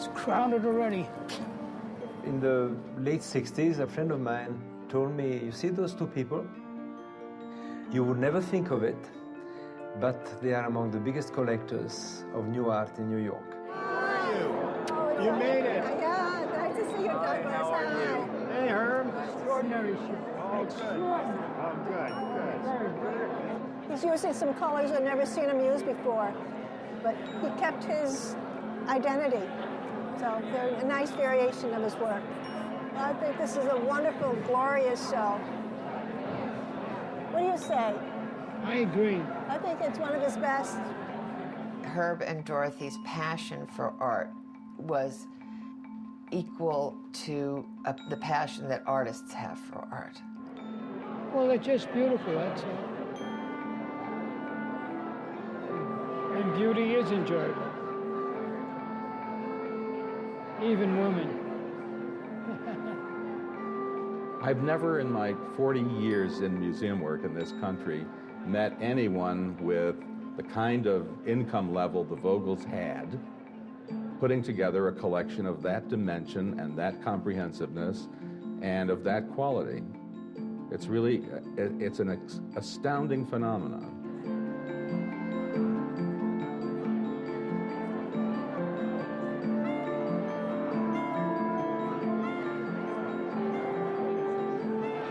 It's crowded already. In the late 60s, a friend of mine told me, you see those two people? You would never think of it, but they are among the biggest collectors of new art in New York. How are you? You made it. Yeah, nice to see you, Douglas. How are you? Hey, Herb. Extraordinary show. Oh, good. Oh, good, good. He's using some colors I've never seen him use before, but he kept his identity. So they're a nice variation of his work. I think this is a wonderful, glorious show. What do you say? I agree. I think it's one of his best. Herb and Dorothy's passion for art was equal to the passion that artists have for art. Well, they're just beautiful, that's all. And beauty is enjoyable. Even women. I've never in my 40 years in museum work in this country met anyone with the kind of income level the Vogels had, putting together a collection of that dimension and that comprehensiveness and of that quality. It's really, it's an astounding phenomenon.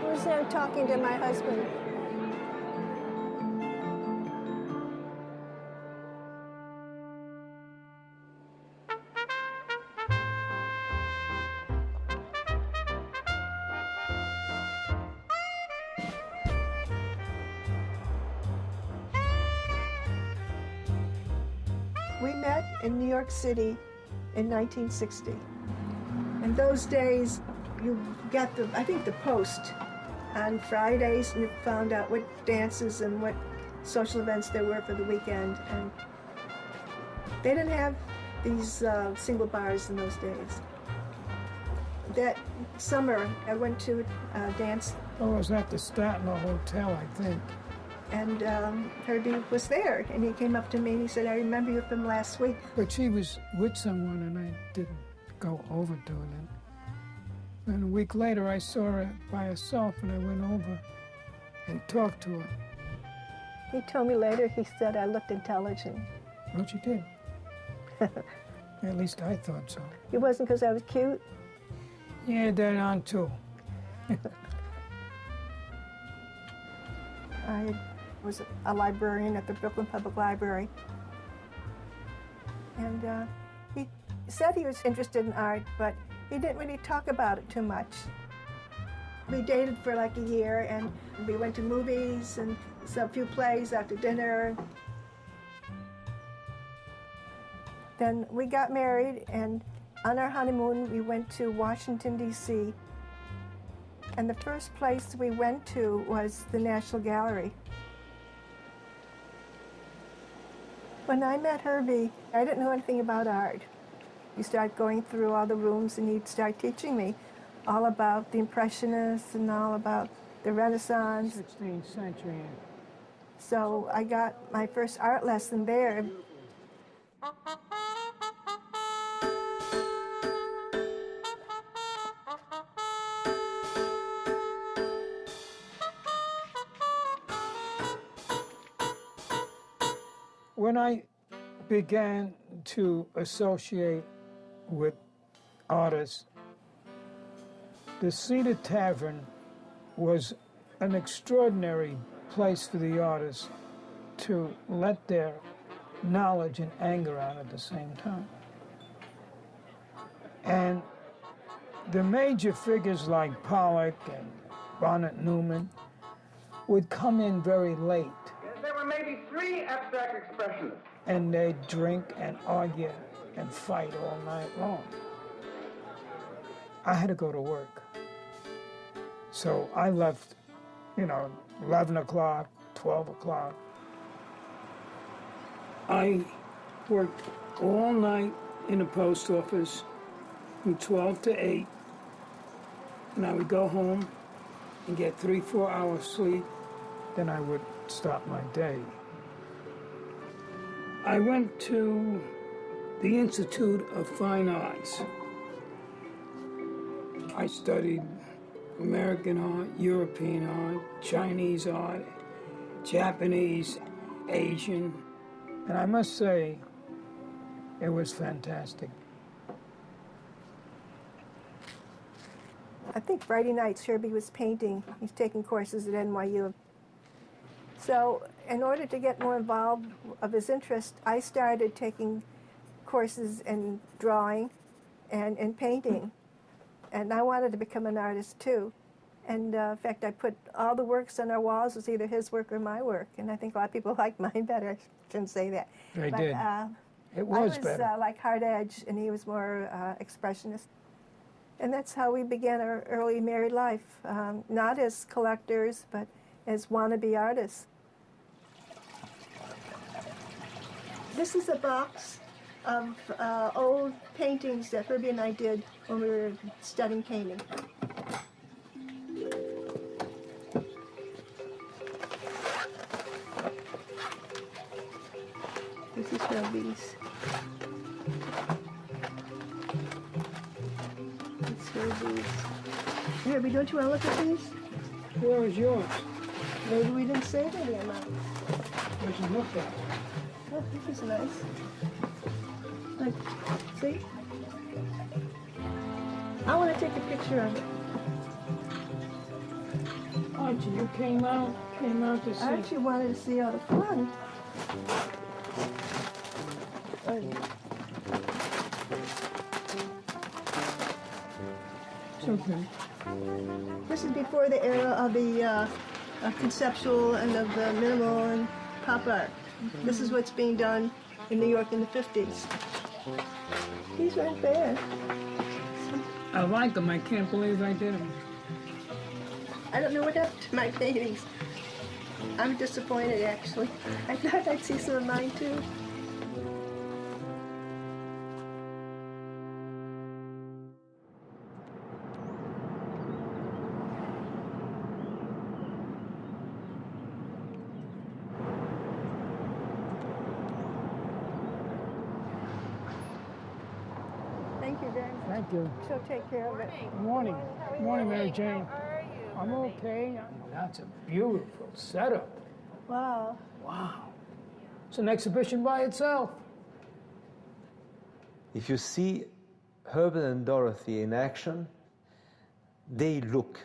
Who's there talking to my husband? We met in New York City in 1960. In those days, you got I think the Post on Fridays, and you found out what dances and what social events there were for the weekend. And they didn't have these single bars in those days. That summer, I went to a dance. Oh, it was at the Statler Hotel, I think. And Herbie was there, and he came up to me and he said, I remember you from last week. But she was with someone, and I didn't go over to it. And a week later, I saw her by herself, and I went over and talked to her. He told me later, he said I looked intelligent. Well, she did. At least I thought so. It wasn't because I was cute? Yeah, that on too. I was a librarian at the Brooklyn Public Library. And he said he was interested in art, but he didn't really talk about it too much. We dated for like a year, and we went to movies and saw a few plays after dinner. Then we got married, and on our honeymoon, we went to Washington, D.C. And the first place we went to was the National Gallery. When I met Herbie, I didn't know anything about art. You start going through all the rooms, and he'd start teaching me all about the Impressionists and all about the Renaissance. 16th century. So I got my first art lesson there. When I began to associate with artists, the Cedar Tavern was an extraordinary place for the artists to let their knowledge and anger out at the same time. And the major figures like Pollock and Bonnet Newman would come in very late. There were maybe 3 abstract expressionists. And they'd drink and argue and fight all night long. I had to go to work. So I left, 11 o'clock, 12 o'clock. I worked all night in the post office from 12 to 8. And I would go home and get 3-4 hours sleep. Then I would start my day. I went to the Institute of Fine Arts. I studied American art, European art, Chinese art, Japanese, Asian, and I must say, it was fantastic. I think Friday nights Herbie was painting. He's taking courses at NYU. So in order to get more involved of his interest, I started taking courses in drawing and in painting. And I wanted to become an artist too. And in fact, I put all the works on our walls as either his work or my work. And I think a lot of people like mine better. I shouldn't say that. They did. It was better. I was like hard edge, and he was more expressionist. And that's how we began our early married life, not as collectors, but as wannabe artists. This is a box of old paintings that Herbie and I did when we were studying painting. This is Herbie's. It's Herbie's. Herbie, don't you want to look at these? Where is yours? Maybe we didn't save any amount. Doesn't look that way. Oh, this is nice. Like, see? I want to take a picture of it. Archie, you came out to see. I actually wanted to see all the fun. It's okay. This is before the era of the conceptual and of the minimal and pop art. This is what's being done in New York in the 50s. These aren't bad. I like them. I can't believe I did them. I don't know what happened to my paintings. I'm disappointed, actually. I thought I'd see some of mine, too. Thank you very much. Thank you. She'll take care of it. Good morning. Good morning, Mary Jane. I'm okay. That's a beautiful setup. Wow. Wow. It's an exhibition by itself. If you see Herbert and Dorothy in action, they look.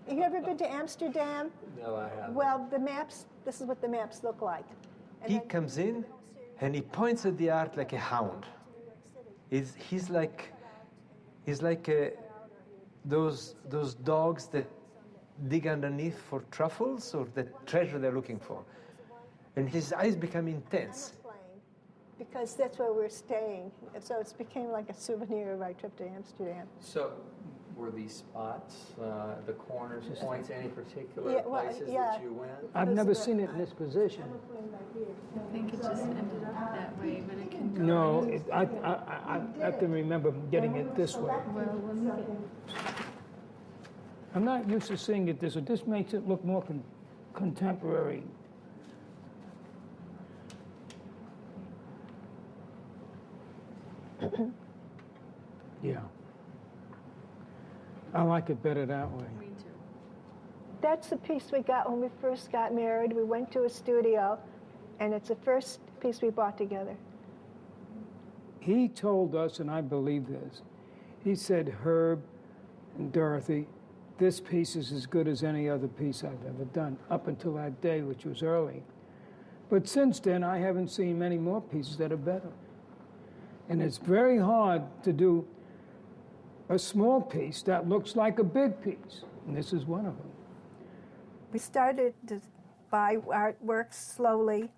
Have you ever been to Amsterdam? No, I haven't. Well, the maps, this is what the maps look like. And He then- comes in and he points at the art like a hound. He's like those dogs that dig underneath for truffles or the treasure they're looking for. And his eyes become intense. Because that's where we're staying. And so it became like a souvenir of our trip to Amsterdam. So, were these spots, the corners, points, any particular Yeah, well, places yeah. that you went? I've never seen it in this position. I think it just ended up that way, but it can go. No, I have to remember getting it this way. Well, when we get I'm not used to seeing it this way. This makes it look more contemporary. Yeah. I like it better that way. Me too. That's the piece we got when we first got married. We went to a studio, and it's the first piece we bought together. He told us, and I believe this, he said, Herb and Dorothy, this piece is as good as any other piece I've ever done, up until that day, which was early. But since then, I haven't seen many more pieces that are better. And it's very hard to do a small piece that looks like a big piece, and this is one of them. We started to buy artworks slowly,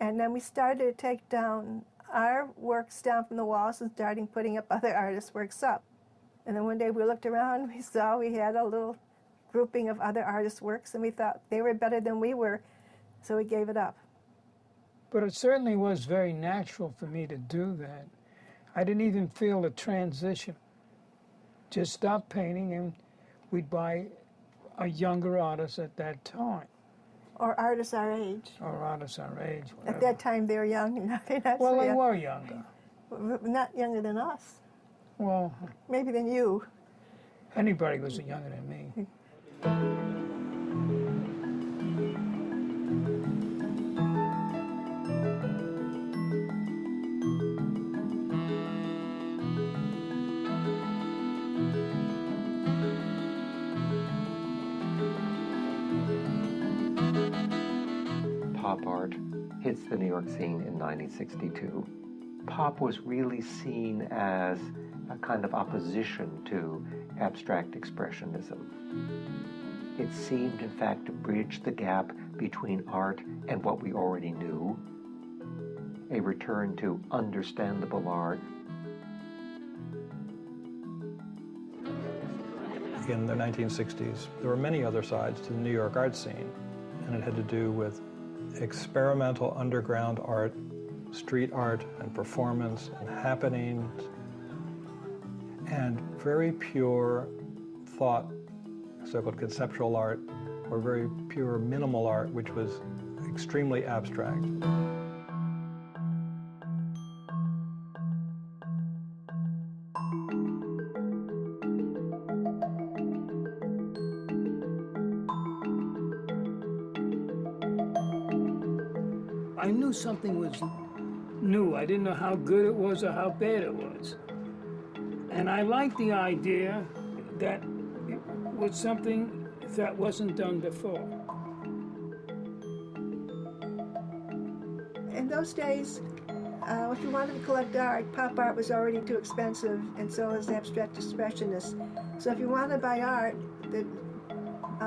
and then we started to take down our works down from the walls and starting putting up other artists' works up. And then one day we looked around, we saw we had a little grouping of other artists' works, and we thought they were better than we were, so we gave it up. But it certainly was very natural for me to do that. I didn't even feel a transition. Just stop painting, and we'd buy a younger artist at that time. Or artists our age. Or artists our age, At whatever. that time, they were young, and now they're not Well, so they young. were younger. Not younger than us. Well, Maybe than you. anybody was younger than me. Pop art hits the New York scene in 1962. Pop was really seen as a kind of opposition to abstract expressionism. It seemed, in fact, to bridge the gap between art and what we already knew, a return to understandable art. In the 1960s, there were many other sides to the New York art scene, and it had to do with experimental underground art, street art and performance and happenings, and very pure thought, so-called conceptual art, or very pure minimal art, which was extremely abstract. I knew something was new. I didn't know how good it was or how bad it was. And I liked the idea that it was something that wasn't done before. In those days, if you wanted to collect art, pop art was already too expensive, and so was abstract expressionists. So if you wanted to buy art, the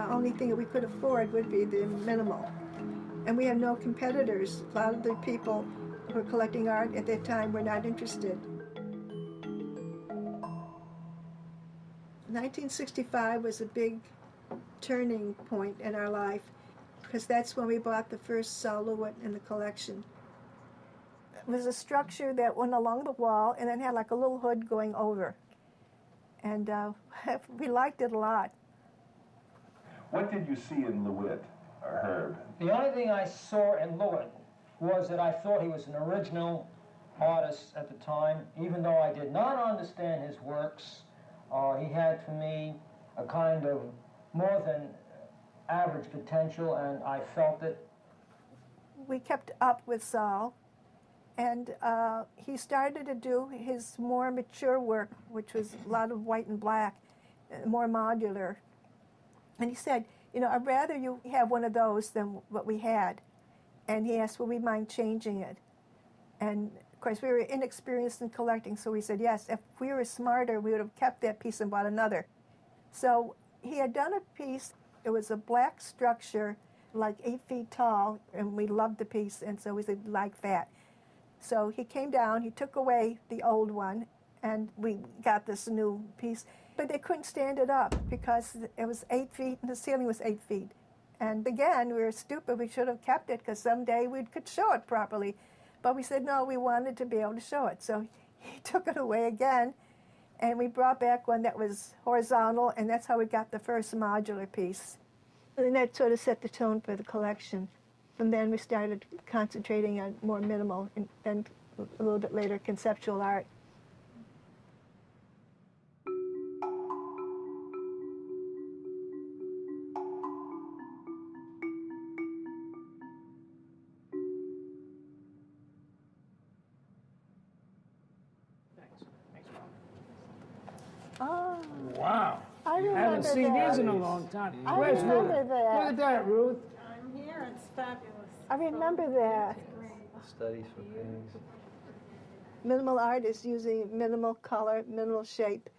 only thing that we could afford would be the minimal. And we had no competitors. A lot of the people who were collecting art at that time were not interested. 1965 was a big turning point in our life, because that's when we bought the first LeWitt in the collection. It was a structure that went along the wall and then had like a little hood going over. And we liked it a lot. What did you see in LeWitt, Herb? The only thing I saw in LeWitt was that I thought he was an original artist at the time. Even though I did not understand his works, he had for me a kind of more than average potential, and I felt it. We kept up with Saul, and he started to do his more mature work, which was a lot of white and black, more modular. And he said, you know, I'd rather you have one of those than what we had. And he asked, would we mind changing it? And of course, we were inexperienced in collecting, so we said yes. If we were smarter, we would have kept that piece and bought another. So he had done a piece. It was a black structure, like 8 feet tall, and we loved the piece, and so we said, like that. So he came down, he took away the old one, and we got this new piece. But they couldn't stand it up because it was 8 feet and the ceiling was 8 feet. And again, we were stupid. We should have kept it because someday we could show it properly. But we said, no, we wanted to be able to show it. So he took it away again, and we brought back one that was horizontal, and that's how we got the first modular piece. And that sort of set the tone for the collection. From then we started concentrating on more minimal, and then a little bit later, conceptual art. Oh. Wow. I haven't remember seen that. these in a long time. I Where's remember Ruth? that. Look at that, Ruth. I'm here. It's fabulous. I remember that. Studies for pigs. Minimal art is using minimal color, minimal shape.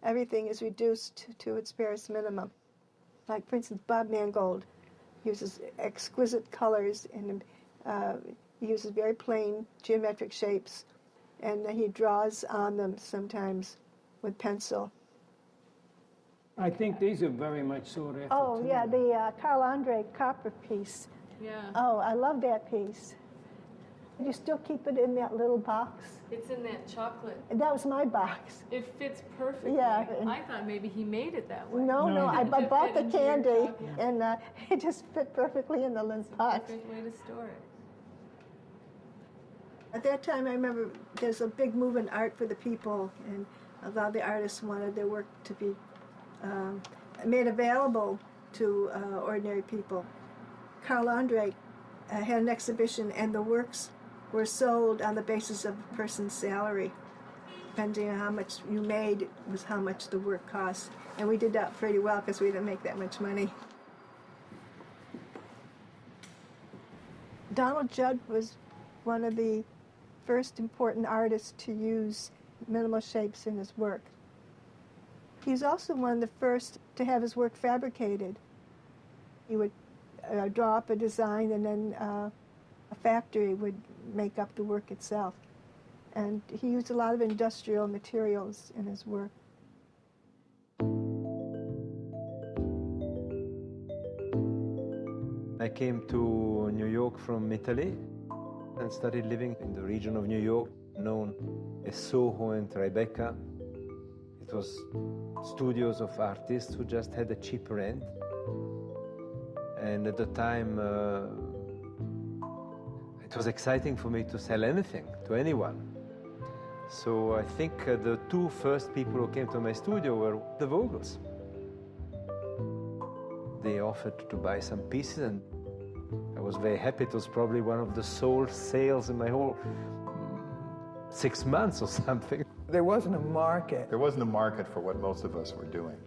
Everything is reduced to its barest minimum. Like, for instance, Bob Mangold uses exquisite colors and he uses very plain geometric shapes, and he draws on them sometimes with pencil. I think these are very much sought after. Oh, too. yeah, the Carl Andre copper piece. Yeah. Oh, I love that piece. You still keep it in that little box? It's in that chocolate. And that was my box. It fits perfectly. Yeah. I thought maybe he made it that way. No, I bought the Fit into your candy, chocolate. and it just fit perfectly in the lens box. Perfect way to store it. At that time, I remember there's a big move in art for the people, and a lot of the artists wanted their work to be made available to ordinary people. Carl Andre had an exhibition, and the works were sold on the basis of a person's salary. Depending on how much you made was how much the work cost. And we did that pretty well because we didn't make that much money. Donald Judd was one of the first important artists to use minimal shapes in his work. He's also one of the first to have his work fabricated. He would draw up a design, and then a factory would make up the work itself. And he used a lot of industrial materials in his work. I came to New York from Italy and started living in the region of New York known as Soho and Tribeca. It was studios of artists who just had a cheap rent. And at the time, it was exciting for me to sell anything to anyone. So I think the two first people who came to my studio were the Vogels. They offered to buy some pieces, and I was very happy. It was probably one of the sole sales in my whole 6 months or something. There wasn't a market. There wasn't a market for what most of us were doing.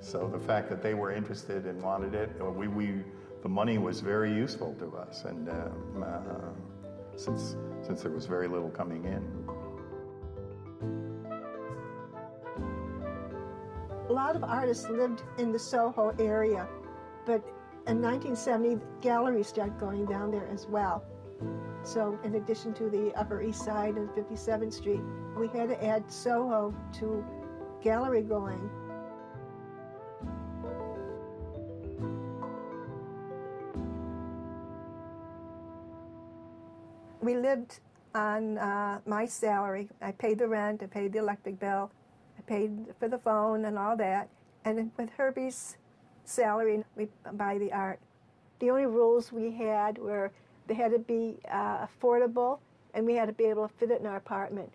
So the fact that they were interested and wanted it, the money was very useful to us, and since there was very little coming in. A lot of artists lived in the Soho area, but in 1970, galleries started going down there as well. So in addition to the Upper East Side and 57th Street, we had to add Soho to gallery going. We lived on my salary. I paid the rent, I paid the electric bill, I paid for the phone and all that. And then with Herbie's salary, we buy the art. The only rules we had were they had to be affordable, and we had to be able to fit it in our apartment.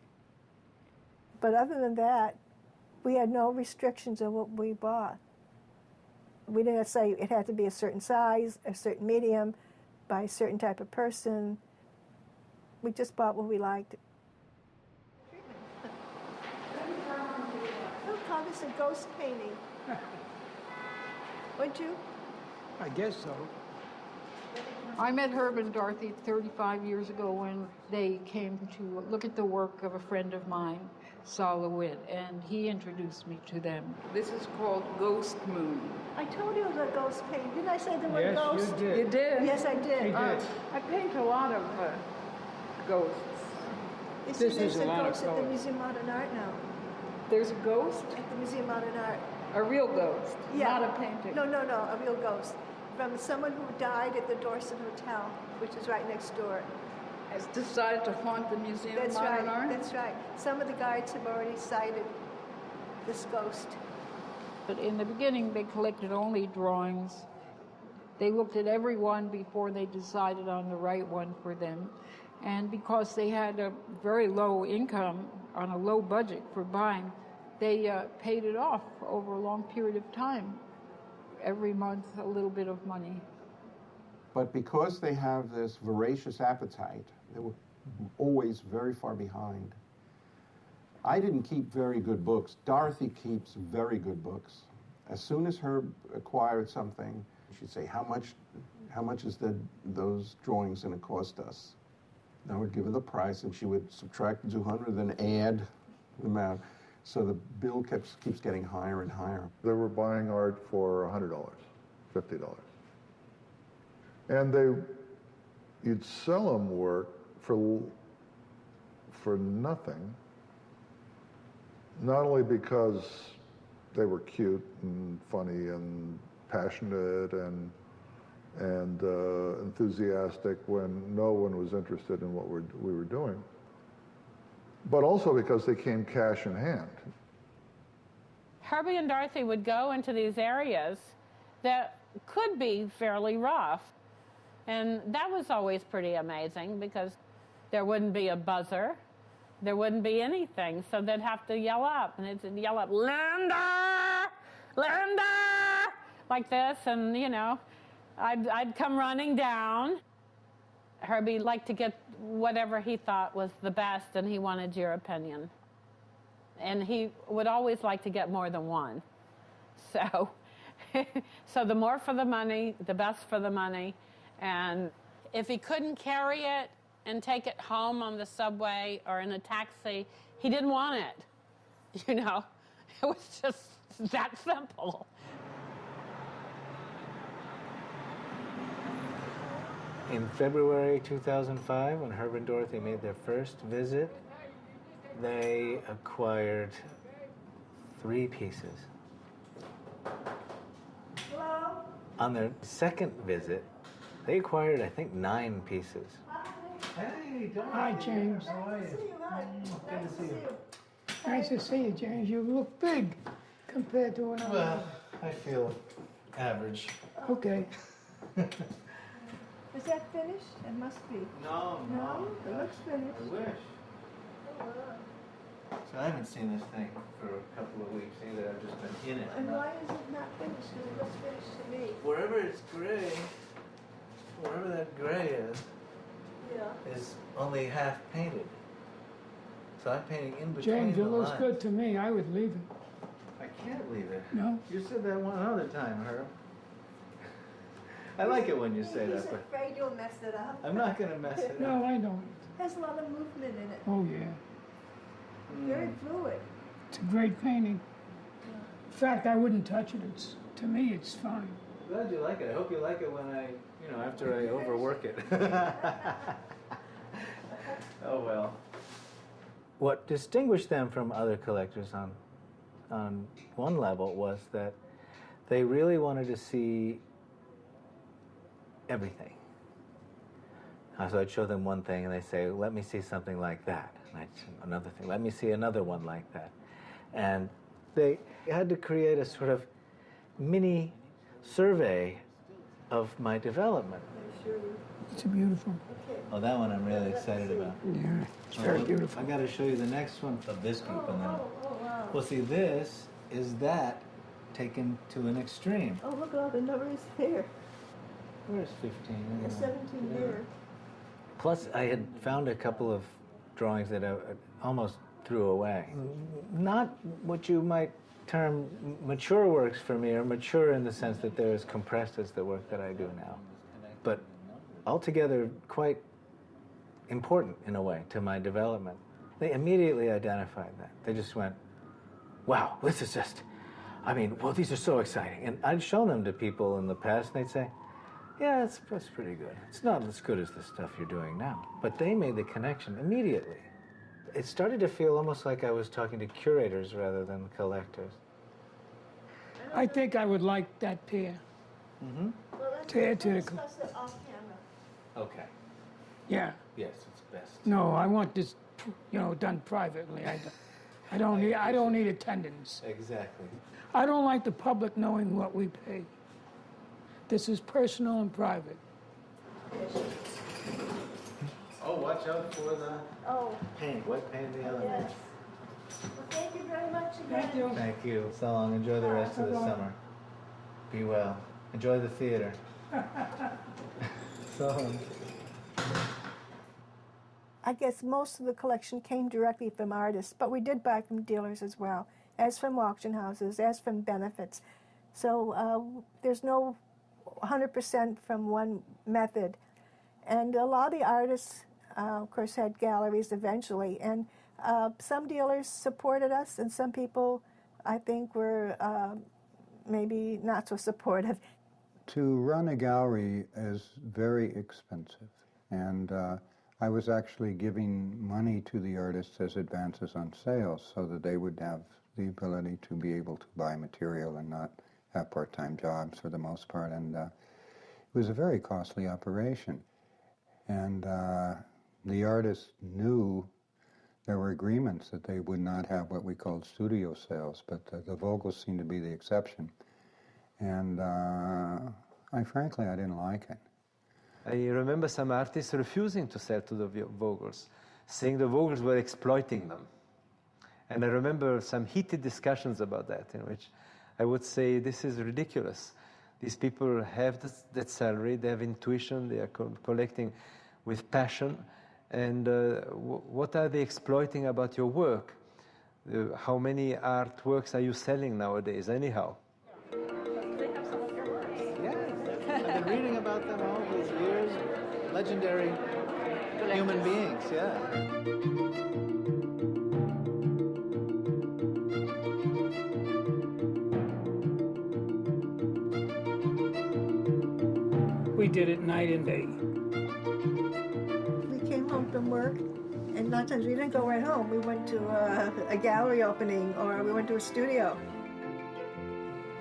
But other than that, we had no restrictions on what we bought. We didn't say it had to be a certain size, a certain medium, by a certain type of person. We just bought what we liked. Don't call this a ghost painting. Would you? I guess so. I met Herb and Dorothy 35 years ago when they came to look at the work of a friend of mine, LeWitt, and he introduced me to them. This is called Ghost Moon. I told you it was a ghost painting. Didn't I say the word ghost? Yes, you did. You did? Yes, I did. I paint a lot of ghosts. This is a lot of ghost at the Museum of Modern Art now. There's a ghost? At the Museum of Modern Art. A real ghost, Yeah. not a painting. No, a real ghost. From someone who died at the Dorset Hotel, which is right next door. Has decided to haunt the Museum of Modern Art? That's right. Some of the guides have already cited this ghost. But in the beginning, they collected only drawings. They looked at every one before they decided on the right one for them. And because they had a very low income on a low budget for buying, they paid it off over a long period of time. Every month, a little bit of money. But because they have this voracious appetite, they were always very far behind. I didn't keep very good books. Dorothy keeps very good books. As soon as Herb acquired something, she'd say, how much is those drawings going to cost us? And I would give her the price, and she would subtract 200 and add the amount. So the bill keeps getting higher and higher. They were buying art for $100, $50. And you'd sell them work for nothing, not only because they were cute and funny and passionate and enthusiastic when no one was interested in what we were doing, but also because they came cash in hand. Herbie and Dorothy would go into these areas that could be fairly rough. And that was always pretty amazing because there wouldn't be a buzzer. There wouldn't be anything. So they'd have to yell up, and they'd yell up, Lynda! Lynda! Like this, and, you know, I'd come running down. Herbie liked to get whatever he thought was the best, and he wanted your opinion. And he would always like to get more than one. So, so the more for the money, the best for the money. And if he couldn't carry it and take it home on the subway or in a taxi, he didn't want it. You know, it was just that simple. In February 2005, when Herb and Dorothy made their first visit, they acquired 3 pieces. Hello? On their second visit, they acquired, I think, 9 pieces. Hey, hi, James. How are you? Good to see you. Nice to see you, James. You look big compared to another. Well, I feel average. Okay. Is that finished? It must be. No. It looks finished. I wish. So I haven't seen this thing for a couple of weeks either. I've just been in it. And why is it not finished? Because it looks finished to me. Wherever it's gray, wherever that gray is only half painted. So I'm painting in between James, it the looks lines. good to me. I would leave it. I can't leave it. No? You said that one other time, Herb. I like it when you say He's that, but afraid you'll mess it up. I'm not going to mess it up. No, I don't. Has a lot of movement in it. Oh, yeah. Very fluid. It's a great painting. In fact, I wouldn't touch it. It's, to me, it's fine. Glad you like it. I hope you like it when I, after I overwork it. Oh, well. What distinguished them from other collectors on one level was that they really wanted to see everything. So I'd show them one thing and they'd say, let me see something like that. And I'd show another thing, let me see another one like that. And they had to create a sort of mini survey of my development. It's beautiful. Oh, that one I'm really excited about. Yeah, it's very beautiful. I got to show you the next one of this group. And then, well, see, this is that taken to an extreme. Oh, look at all the numbers there. Where's 15? There's 17 there. Plus, I had found a couple of drawings that I almost threw away. Not what you might term mature works for me, or mature in the sense that they're as compressed as the work that I do now, but altogether quite important in a way to my development. They immediately identified that. They just went, wow, this is just, well, these are so exciting. And I'd shown them to people in the past, and they'd say, yeah, it's pretty good. It's not as good as the stuff you're doing now. But they made the connection immediately. It started to feel almost like I was talking to curators rather than collectors. I think I would like that pair. Mm-hmm. Well, let's To add to the discuss it off camera. Okay. Yeah. Yes, it's best. No, I want this, done privately. I don't need attendance. Exactly. I don't like the public knowing what we pay. This is personal and private. Oh, watch out for the paint, wet paint in the elements. Yes. Well, thank you very much again. Thank you. Thank you. So long. Enjoy the rest of the summer. Be well. Enjoy the theater. So long. I guess most of the collection came directly from artists, but we did buy from dealers as well, as from auction houses, as from benefits. So there's no 100% from one method. And a lot of the artists, of course, had galleries eventually, and some dealers supported us, and some people, I think, were maybe not so supportive. To run a gallery is very expensive, and I was actually giving money to the artists as advances on sales so that they would have the ability to be able to buy material and not have part-time jobs for the most part, and it was a very costly operation. And the artists knew there were agreements that they would not have what we called studio sales, but the Vogels seemed to be the exception. And frankly, I didn't like it. I remember some artists refusing to sell to the Vogels, saying the Vogels were exploiting them. And I remember some heated discussions about that, in which I would say, this is ridiculous. These people have that salary, they have intuition, they are collecting with passion. And what are they exploiting about your work? How many artworks are you selling nowadays, anyhow? They have some of your works. Yes, I've been reading about them all these years. Legendary human beings, yeah. We did it night and day. We came home from work, and a lot of times we didn't go right home. We went to a gallery opening, or we went to a studio.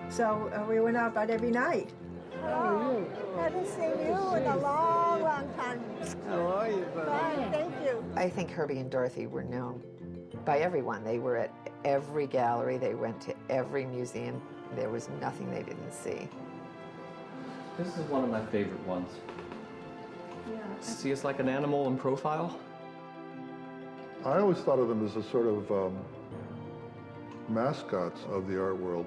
So we went out about every night. How are you? Haven't seen you in a long, long time. How are you, Fine, thank you. I think Herbie and Dorothy were known by everyone. They were at every gallery. They went to every museum. There was nothing they didn't see. This is one of my favorite ones. Yeah. See, it's like an animal in profile. I always thought of them as a sort of mascots of the art world.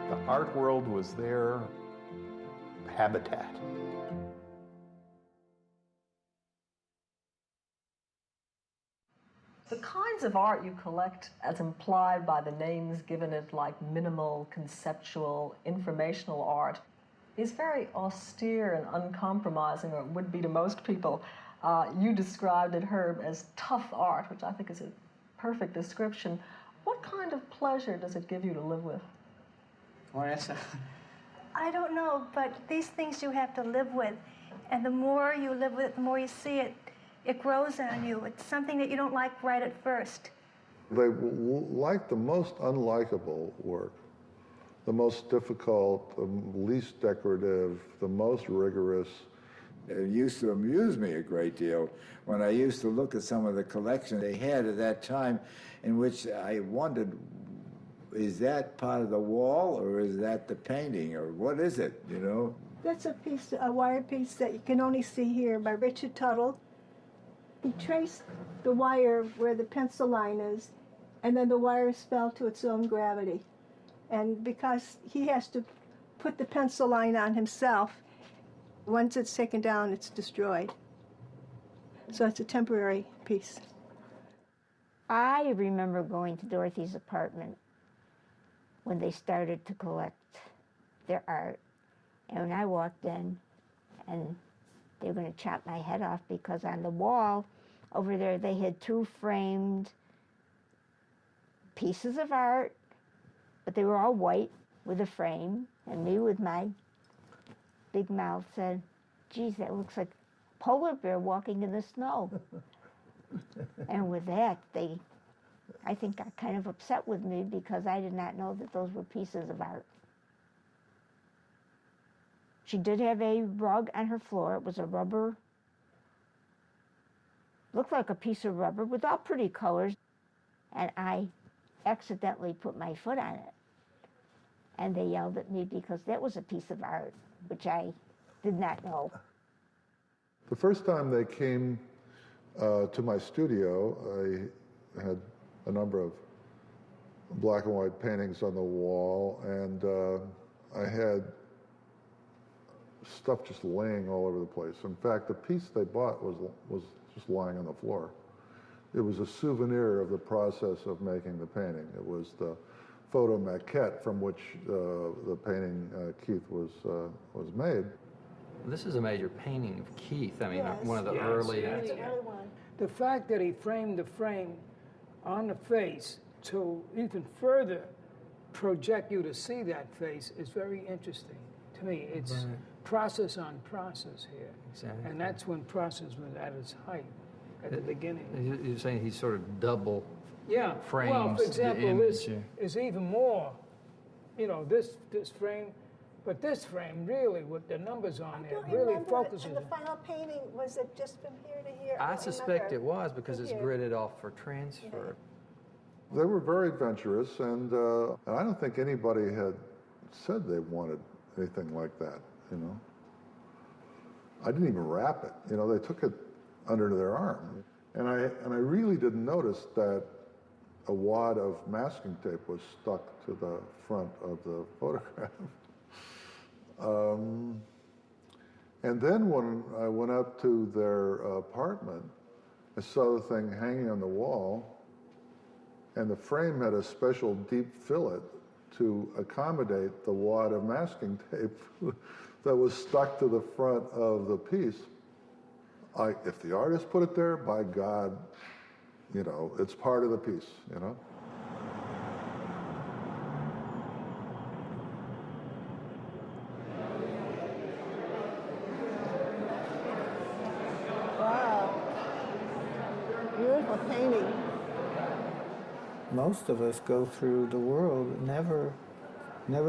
The art world was their habitat. The kinds of art you collect, as implied by the names given it, like minimal, conceptual, informational art, is very austere and uncompromising, or would be to most people. You described it, Herb, as tough art, which I think is a perfect description. What kind of pleasure does it give you to live with? I don't know, but these things you have to live with, and the more you live with it, the more you see it, it grows on you. It's something that you don't like right at first. They like the most unlikable work, the most difficult, the least decorative, the most rigorous. It used to amuse me a great deal when I used to look at some of the collection they had at that time, in which I wondered, is that part of the wall, or is that the painting, or what is it, you know? That's a piece, a wire piece that you can only see here by Richard Tuttle. He traced the wire where the pencil line is, and then the wire fell to its own gravity. And because he has to put the pencil line on himself, once it's taken down, it's destroyed. So it's a temporary piece. I remember going to Dorothy's apartment when they started to collect their art. And when I walked in, and they were going to chop my head off, because on the wall over there they had 2 framed pieces of art, but they were all white with a frame, and me with my big mouth said, geez, that looks like a polar bear walking in the snow. And with that, they, I think, got kind of upset with me, because I did not know that those were pieces of art. She did have a rug on her floor. It was a rubber, looked like a piece of rubber with all pretty colors. And I accidentally put my foot on it. And they yelled at me because that was a piece of art, which I did not know. The first time they came to my studio, I had a number of black and white paintings on the wall, and I had stuff just laying all over the place. In fact, the piece they bought was just lying on the floor. It was a souvenir of the process of making the painting. It was the photo maquette from which the painting Keith was made. This is a major painting of Keith. I mean, Yes. one of the Yes, early. yes. The fact that he framed the frame on the face to even further project you to see that face is very interesting. To me, it's Right. process on process here. Exactly. And that's when process was at its height, at the beginning. You're saying he sort of double frames well, for example, the image. this is even more, you know, this frame, but this frame really, with the numbers on there, really focuses. And the final painting, was it just from here to here? I don't suspect remember. it was, because it's Here. gridded off for transfer. They were very adventurous, and I don't think anybody had said they wanted anything like that, you know. I didn't even wrap it, you know, they took it under their arm. And I really didn't notice that a wad of masking tape was stuck to the front of the photograph. And then when I went up to their apartment, I saw the thing hanging on the wall, and the frame had a special deep fillet to accommodate the wad of masking tape that was stuck to the front of the piece. If the artist put it there, by God, you know, it's part of the piece, you know? Wow. Beautiful painting. Most of us go through the world never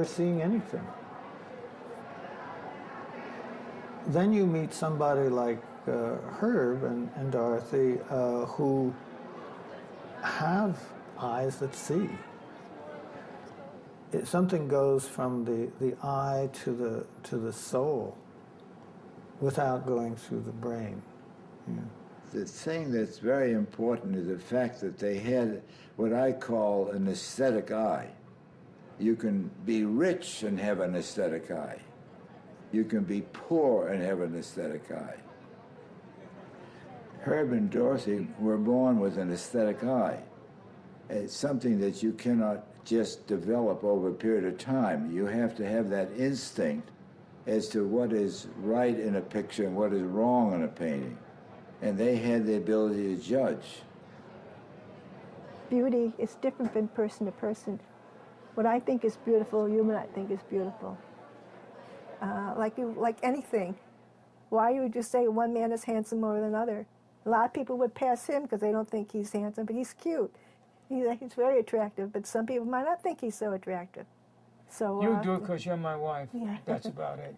seeing anything. Then you meet somebody like Herb and Dorothy who have eyes that see. Something goes from the eye to the soul without going through the brain. Yeah. The thing that's very important is the fact that they had what I call an aesthetic eye. You can be rich and have an aesthetic eye. You can be poor and have an aesthetic eye. Herb and Dorothy were born with an aesthetic eye. It's something that you cannot just develop over a period of time. You have to have that instinct as to what is right in a picture and what is wrong in a painting. And they had the ability to judge. Beauty is different from person to person. What I think is beautiful, you might think is beautiful. Like anything. Why would you say one man is handsome more than another? A lot of people would pass him because they don't think he's handsome, but he's cute. He's very attractive, but some people might not think he's so attractive. So you do it because you're my wife. Yeah. That's about it.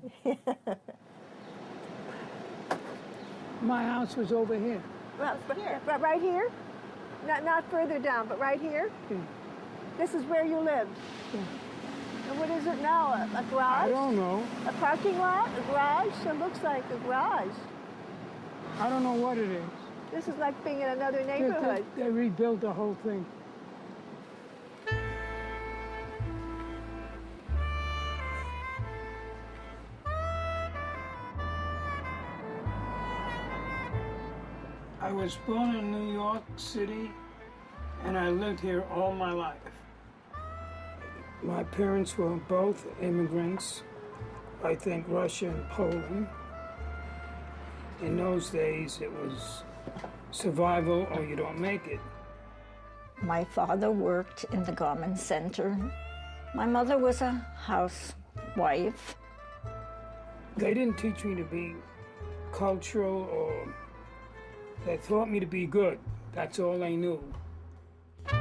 My house was over here. Well, but right here? Not further down, but right here? This is where you lived? And what is it now, a garage? I don't know. A parking lot? A garage? It looks like a garage. I don't know what it is. This is like being in another neighborhood. They rebuilt the whole thing. I was born in New York City, and I lived here all my life. My parents were both immigrants, I think Russia and Poland. In those days, it was survival or you don't make it. My father worked in the garment center. My mother was a housewife. They didn't teach me to be cultural or they taught me to be good. That's all they knew. And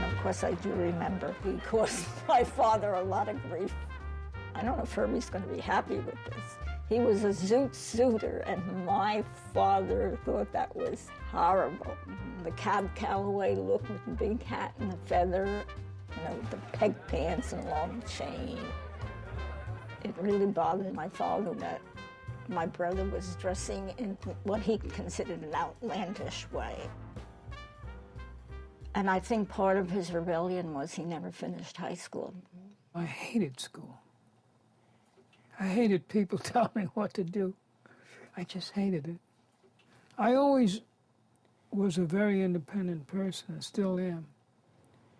of course I do remember he caused my father a lot of grief. I don't know if Herbie's going to be happy with this. He was a zoot suitor, and my father thought that was horrible. The Cab Calloway look with the big hat and the feather, you know, with the peg pants and long chain. It really bothered my father that my brother was dressing in what he considered an outlandish way. And I think part of his rebellion was he never finished high school. I hated school. I hated people telling me what to do. I just hated it. I always was a very independent person, and still am.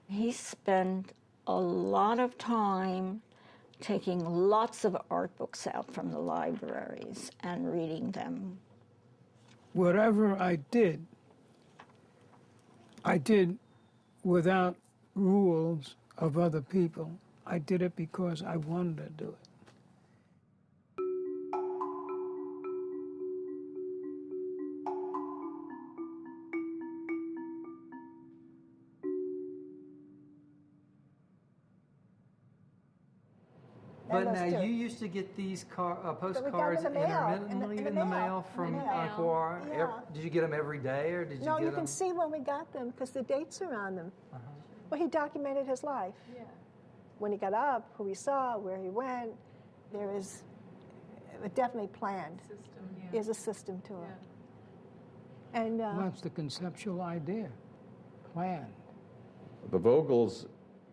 He spent a lot of time taking lots of art books out from the libraries and reading them. Whatever I did without rules of other people. I did it because I wanted to do it. But those now two. you used to get these postcards in the mail, intermittently in the mail from Encore. Yeah. Did you get them every day, or did you No, get you them? can see when we got them because the dates are on them. Well, he documented his life. Yeah. When he got up, who he saw, where he went. There is definitely planned. There's a system to it. And Well, that's the conceptual idea. Plan. The Vogels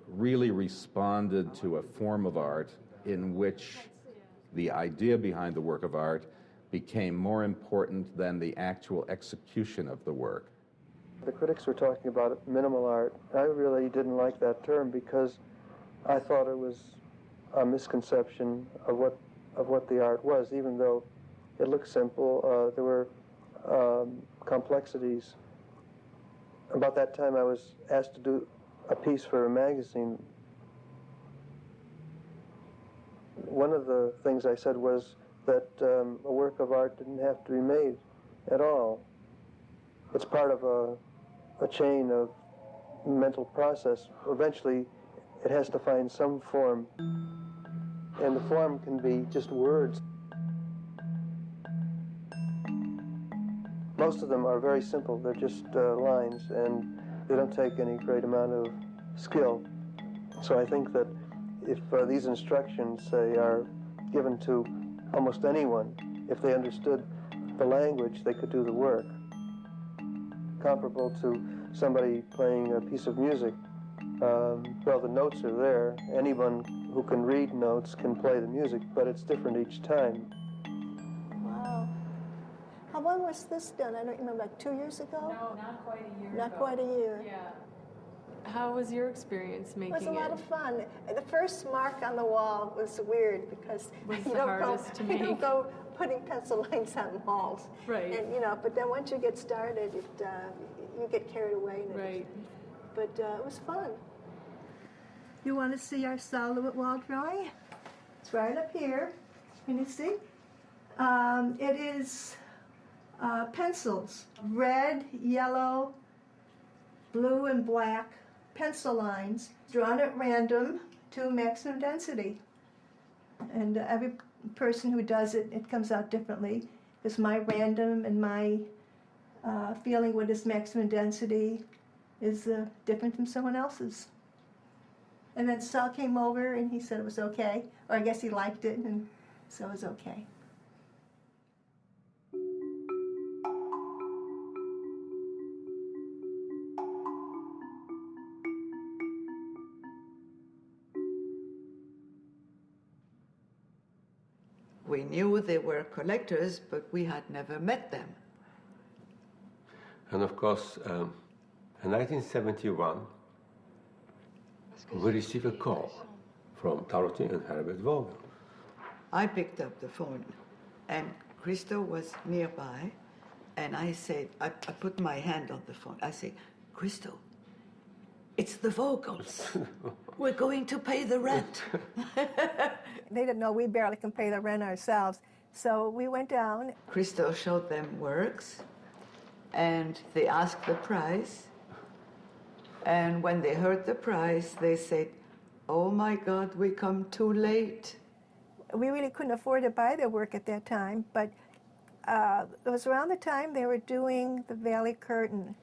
really responded to a form of art in which the idea behind the work of art became more important than the actual execution of the work. The critics were talking about minimal art. I really didn't like that term because I thought it was a misconception of what the art was, even though it looked simple. There were complexities. About that time, I was asked to do a piece for a magazine. One of the things I said was that a work of art didn't have to be made at all. It's part of a chain of mental process. Eventually, it has to find some form, and the form can be just words. Most of them are very simple. They're just lines, and they don't take any great amount of skill. So I think that if these instructions, say, are given to almost anyone, if they understood the language, they could do the work. Comparable to somebody playing a piece of music. Well, the notes are there. Anyone who can read notes can play the music, but it's different each time. wow. How long was this done? I don't remember, like 2 years ago? No, not quite a year Not ago. quite a year. Yeah. How was your experience making It it? was a lot of fun. The first mark on the wall was weird because Was you the don't hardest to you don't make. go putting pencil lines on walls. Right. And but then once you get started, you get carried away. Right. But it was fun. You want to see our solid wall drawing? It's right up here. Can you see? It is pencils, red, yellow, blue, and black pencil lines drawn at random to maximum density. And every person who does it, it comes out differently. Because my random and my feeling what is maximum density is different from someone else's. And then Sal came over and he said it was okay, or I guess he liked it, and so it was okay. We knew they were collectors, but we had never met them. And of course, in 1971, we received a call from Dorothy and Herbert Vogel. I picked up the phone, and Christo was nearby, and I said, I put my hand on the phone. I said, Christo, it's the Vogels. We're going to pay the rent. They didn't know we barely can pay the rent ourselves. So we went down. Christo showed them works, and they asked the price. And when they heard the price, they said, oh my God, we come too late. We really couldn't afford to buy their work at that time, but it was around the time they were doing the Valley Curtain.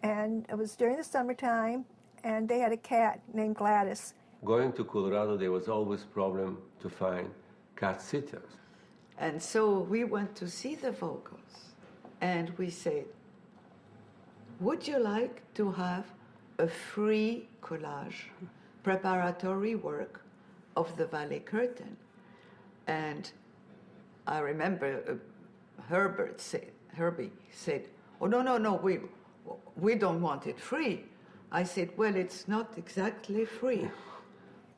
And it was during the summertime, and they had a cat named Gladys. Going to Colorado, there was always problem to find cat sitters. And so we went to see the Vogels, and we said, would you like to have a free collage, preparatory work of the Valley Curtain? And I remember Herbie said, oh, no, we don't want it free. I said, well, it's not exactly free.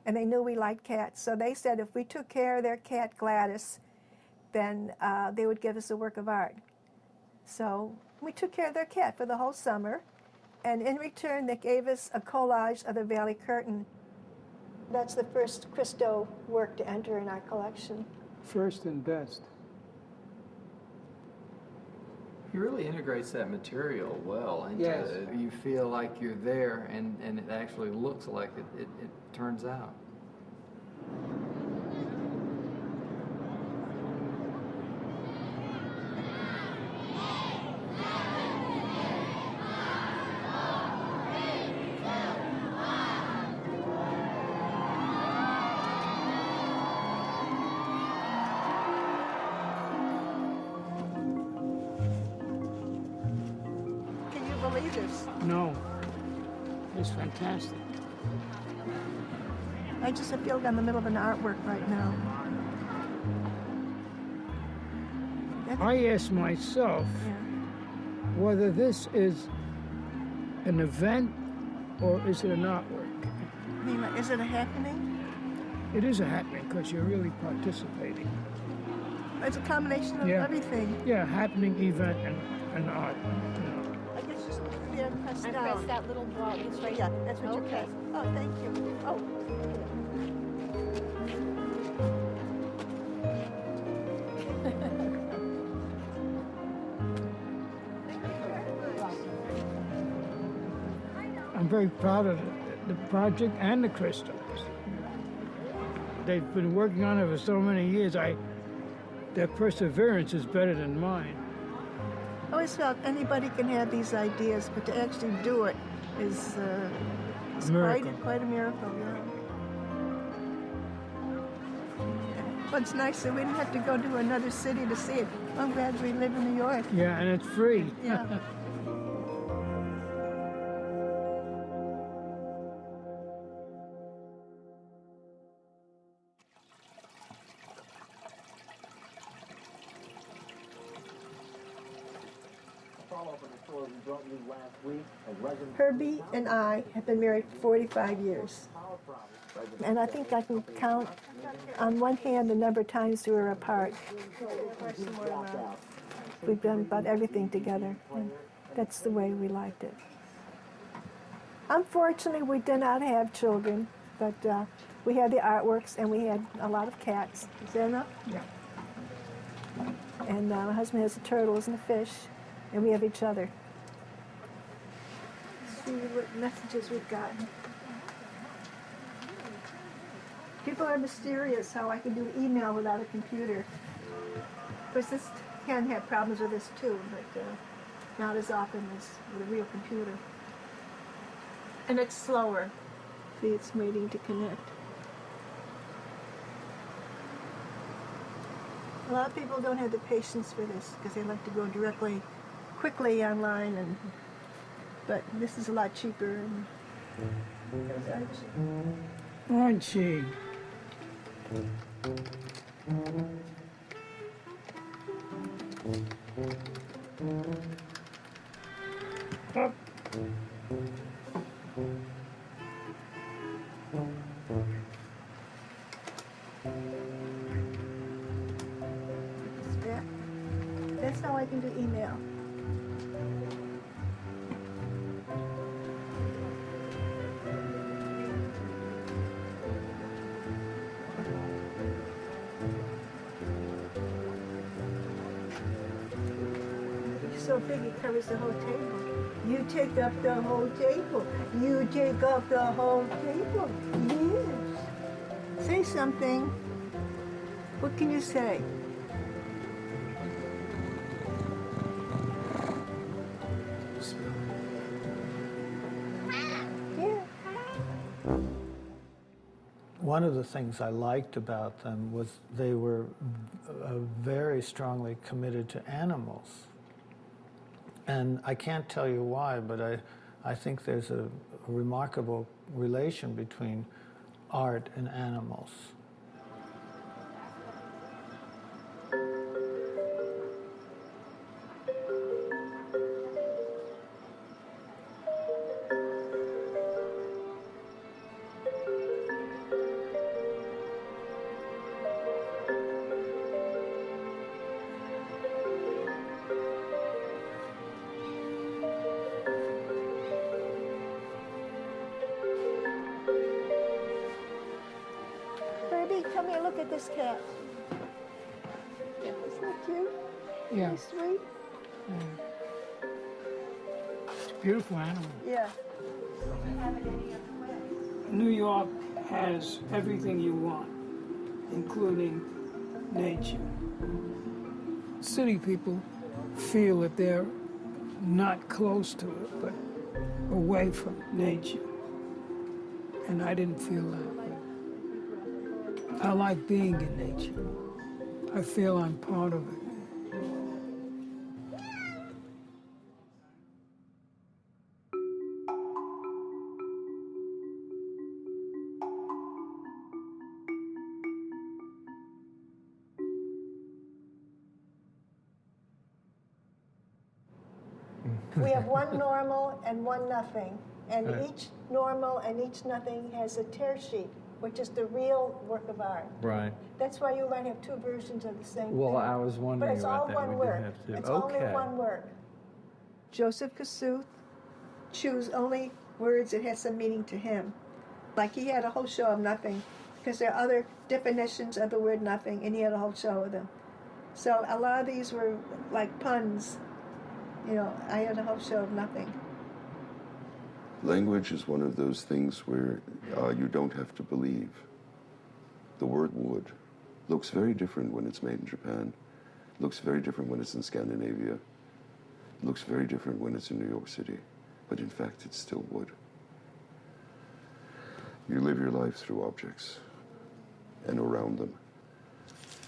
And they knew we liked cats, so they said if we took care of their cat, Gladys, then they would give us a work of art. So we took care of their cat for the whole summer, and in return, they gave us a collage of the Valley Curtain. That's the first Christo work to enter in our collection. First and best. He really integrates that material well into Yes. it. You feel like you're there, and it actually looks like it turns out. believe this. No. It's fantastic. I just feel like I'm in the middle of an artwork right now. I ask myself whether this is an event or is it an artwork? I mean, is it a happening? It is a happening because you're really participating. It's a combination of everything. Yeah, happening, event, and art. I guess just there and press And down. press that little ball. It's right Yeah, that's what you press. Oh, thank you. Oh. I'm very proud of the project and the Christos. They've been working on it for so many years. Their perseverance is better than mine. I always felt anybody can have these ideas, but to actually do it is Miracle. quite a miracle, yeah. What's nice that we didn't have to go to another city to see it. I'm glad we live in New York. Yeah, and it's free. Yeah. Herbie and I have been married for 45 years. And I think I can count on one hand the number of times we were apart. We've done about everything together, and that's the way we liked it. Unfortunately, we did not have children, but we had the artworks and we had a lot of cats. Is that enough? Yeah. And my husband has the turtles and the fish, and we have each other. Let's see what messages we've gotten. People are mysterious how I can do email without a computer. Of course, this can have problems with this too, but not as often as with a real computer. And it's slower. See, it's waiting to connect. A lot of people don't have the patience for this because they like to go quickly online, but this is a lot cheaper. Aren't she? Up. That's how I can do email. So big it covers the whole table. You take up the whole table. You take up the whole table. Yes. Say something. What can you say? One of the things I liked about them was they were very strongly committed to animals. And I can't tell you why, but I think there's a remarkable relation between art and animals. Come here, look at this cat. Isn't that cute? Yeah. Very sweet. It's a beautiful animal. Yeah. New York has everything you want, including nature. City people feel that they're not close to it, but away from nature. And I didn't feel that. I like being in nature. I feel I'm part of it. We have one normal and one nothing. And Right. each normal and each nothing has a tear sheet, which is the real work of art. Right. That's why you might have two versions of the same Well, thing. I was wondering but it's about all that. one We did work. have to. It's Okay. only one work. Joseph Kossuth choose only words that had some meaning to him. Like he had a whole show of nothing, because there are other definitions of the word nothing, and he had a whole show of them. So a lot of these were like puns. You know, I had a whole show of nothing. Language is one of those things where you don't have to believe. The word wood looks very different when it's made in Japan, looks very different when it's in Scandinavia, looks very different when it's in New York City, but in fact it's still wood. You live your life through objects and around them.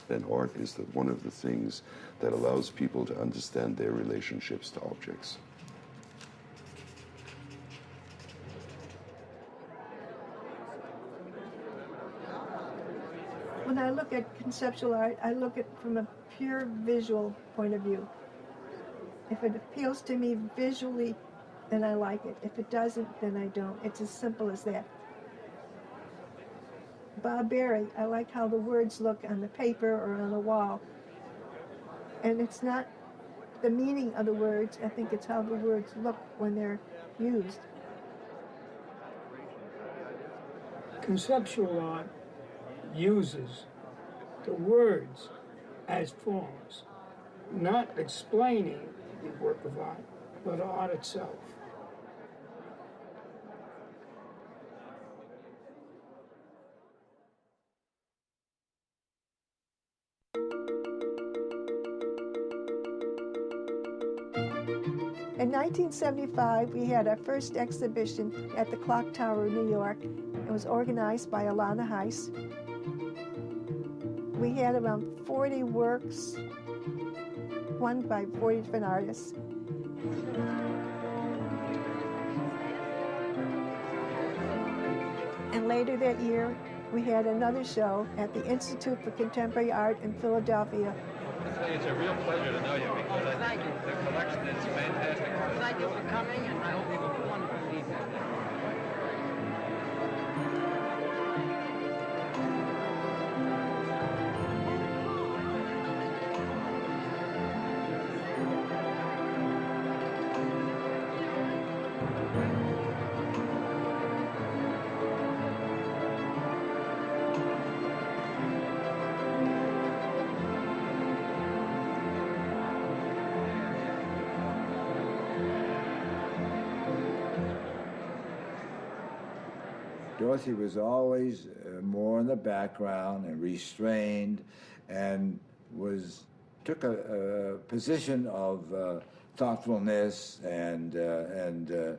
And art is one of the things that allows people to understand their relationships to objects. When I look at conceptual art, I look at it from a pure visual point of view. If it appeals to me visually, then I like it. If it doesn't, then I don't. It's as simple as that. Bob Berry, I like how the words look on the paper or on the wall. And it's not the meaning of the words, I think it's how the words look when they're used. Conceptual art uses the words as forms, not explaining the work of art, but art itself. In 1975, we had our first exhibition at the Clock Tower in New York. It was organized by Alana Heiss. We had around 40 works, one by 40 different artists. And later that year, we had another show at the Institute for Contemporary Art in Philadelphia. It's a real pleasure to know you because I think the collection is fantastic. Thank you for coming, and I hope you have a wonderful evening. Dorothy was always more in the background and restrained, and took a position of thoughtfulness and a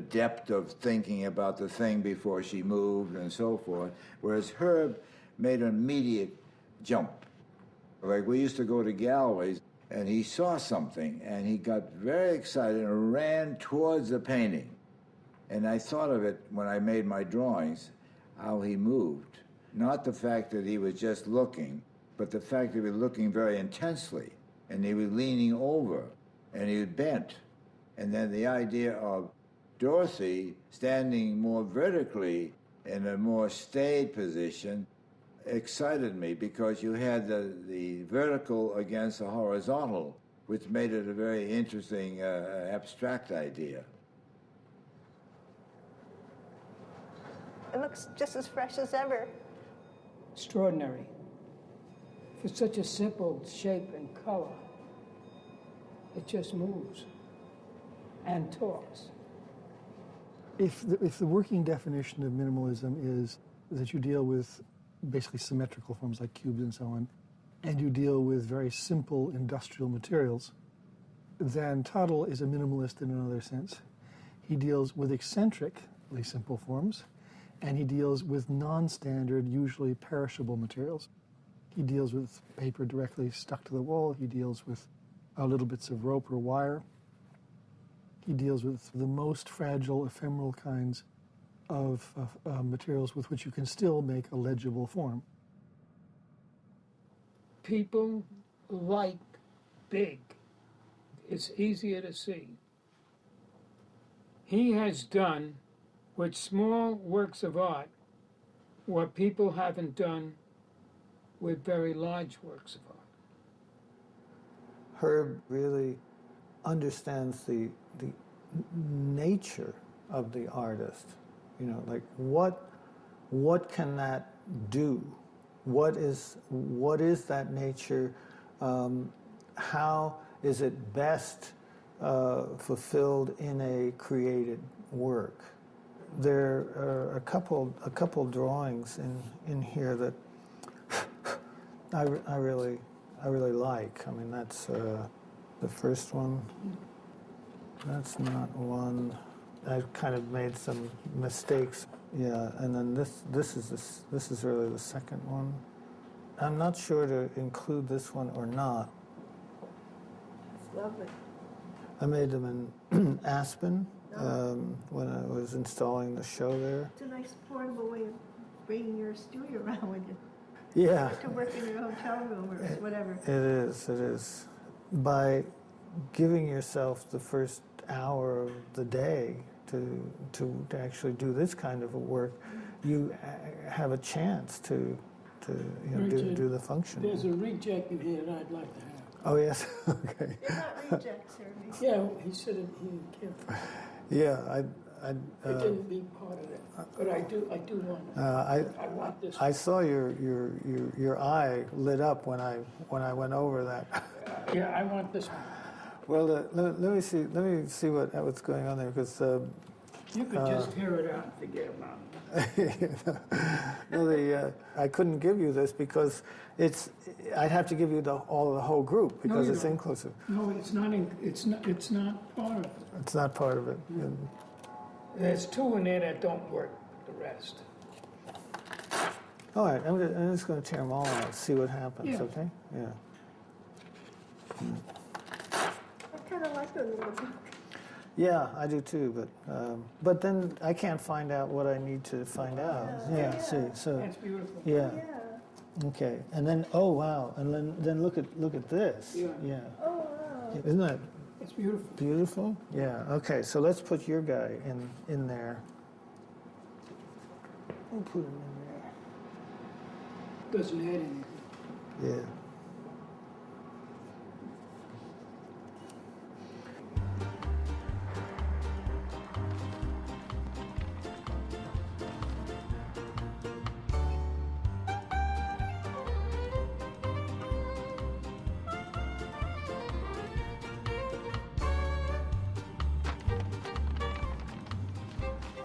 depth of thinking about the thing before she moved and so forth. Whereas Herb made an immediate jump. Like we used to go to galleries, and he saw something, and he got very excited and ran towards the painting. And I thought of it when I made my drawings, how he moved. Not the fact that he was just looking, but the fact that he was looking very intensely, and he was leaning over, and he was bent. And then the idea of Dorothy standing more vertically in a more staid position excited me, because you had the vertical against the horizontal, which made it a very interesting abstract idea. It looks just as fresh as ever. Extraordinary. For such a simple shape and color, it just moves and talks. If the working definition of minimalism is that you deal with basically symmetrical forms like cubes and so on, and you deal with very simple industrial materials, then Tuttle is a minimalist in another sense. He deals with eccentrically simple forms, and he deals with non-standard, usually perishable materials. He deals with paper directly stuck to the wall. He deals with little bits of rope or wire. He deals with the most fragile, ephemeral kinds of materials with which you can still make a legible form. People like big. It's easier to see. He has done with small works of art what people haven't done with very large works of art. Herb really understands the nature of the artist. You know, like what can that do? What is that nature? How is it best fulfilled in a created work? There are a couple drawings in here that I really like. I mean, that's the first one. That's not one. I kind of made some mistakes. Yeah, and then this is really the second one. I'm not sure to include this one or not. It's lovely. I made them in Aspen when I was installing the show there. It's a nice portable way of bringing your studio around with you. Yeah. To work in your hotel room or whatever. It is. By giving yourself the first hour of the day to actually do this kind of a work, you have a chance to do the function. There's a reject in here that I'd like to have. Oh yes, okay. They're not rejects, Herbie. Yeah, he said he didn't care for it. Yeah, It didn't be part of it, but I do want it. I want this. I saw your eye lit up when I went over that. Yeah, I want this one. Well, let me see what's going on there, because you could just tear it out and forget about it. No, I couldn't give you this because I'd have to give you the whole group because No, it's don't. inclusive. No, it's not. It's not part of it. It's not part of it. There's two in there that don't work. The rest. All right, I'm just going to tear them all out, see what happens. Yeah. Okay? Yeah. I kind of like the little book. Yeah, I do too, but then I can't find out what I need to find out. Yeah, see, so That's beautiful. yeah. Okay, and then oh wow, and then look at this. Yeah. Oh wow. Isn't that It's beautiful. beautiful? Yeah. Okay, so let's put your guy in there. We'll put him in there. Doesn't add anything. Yeah.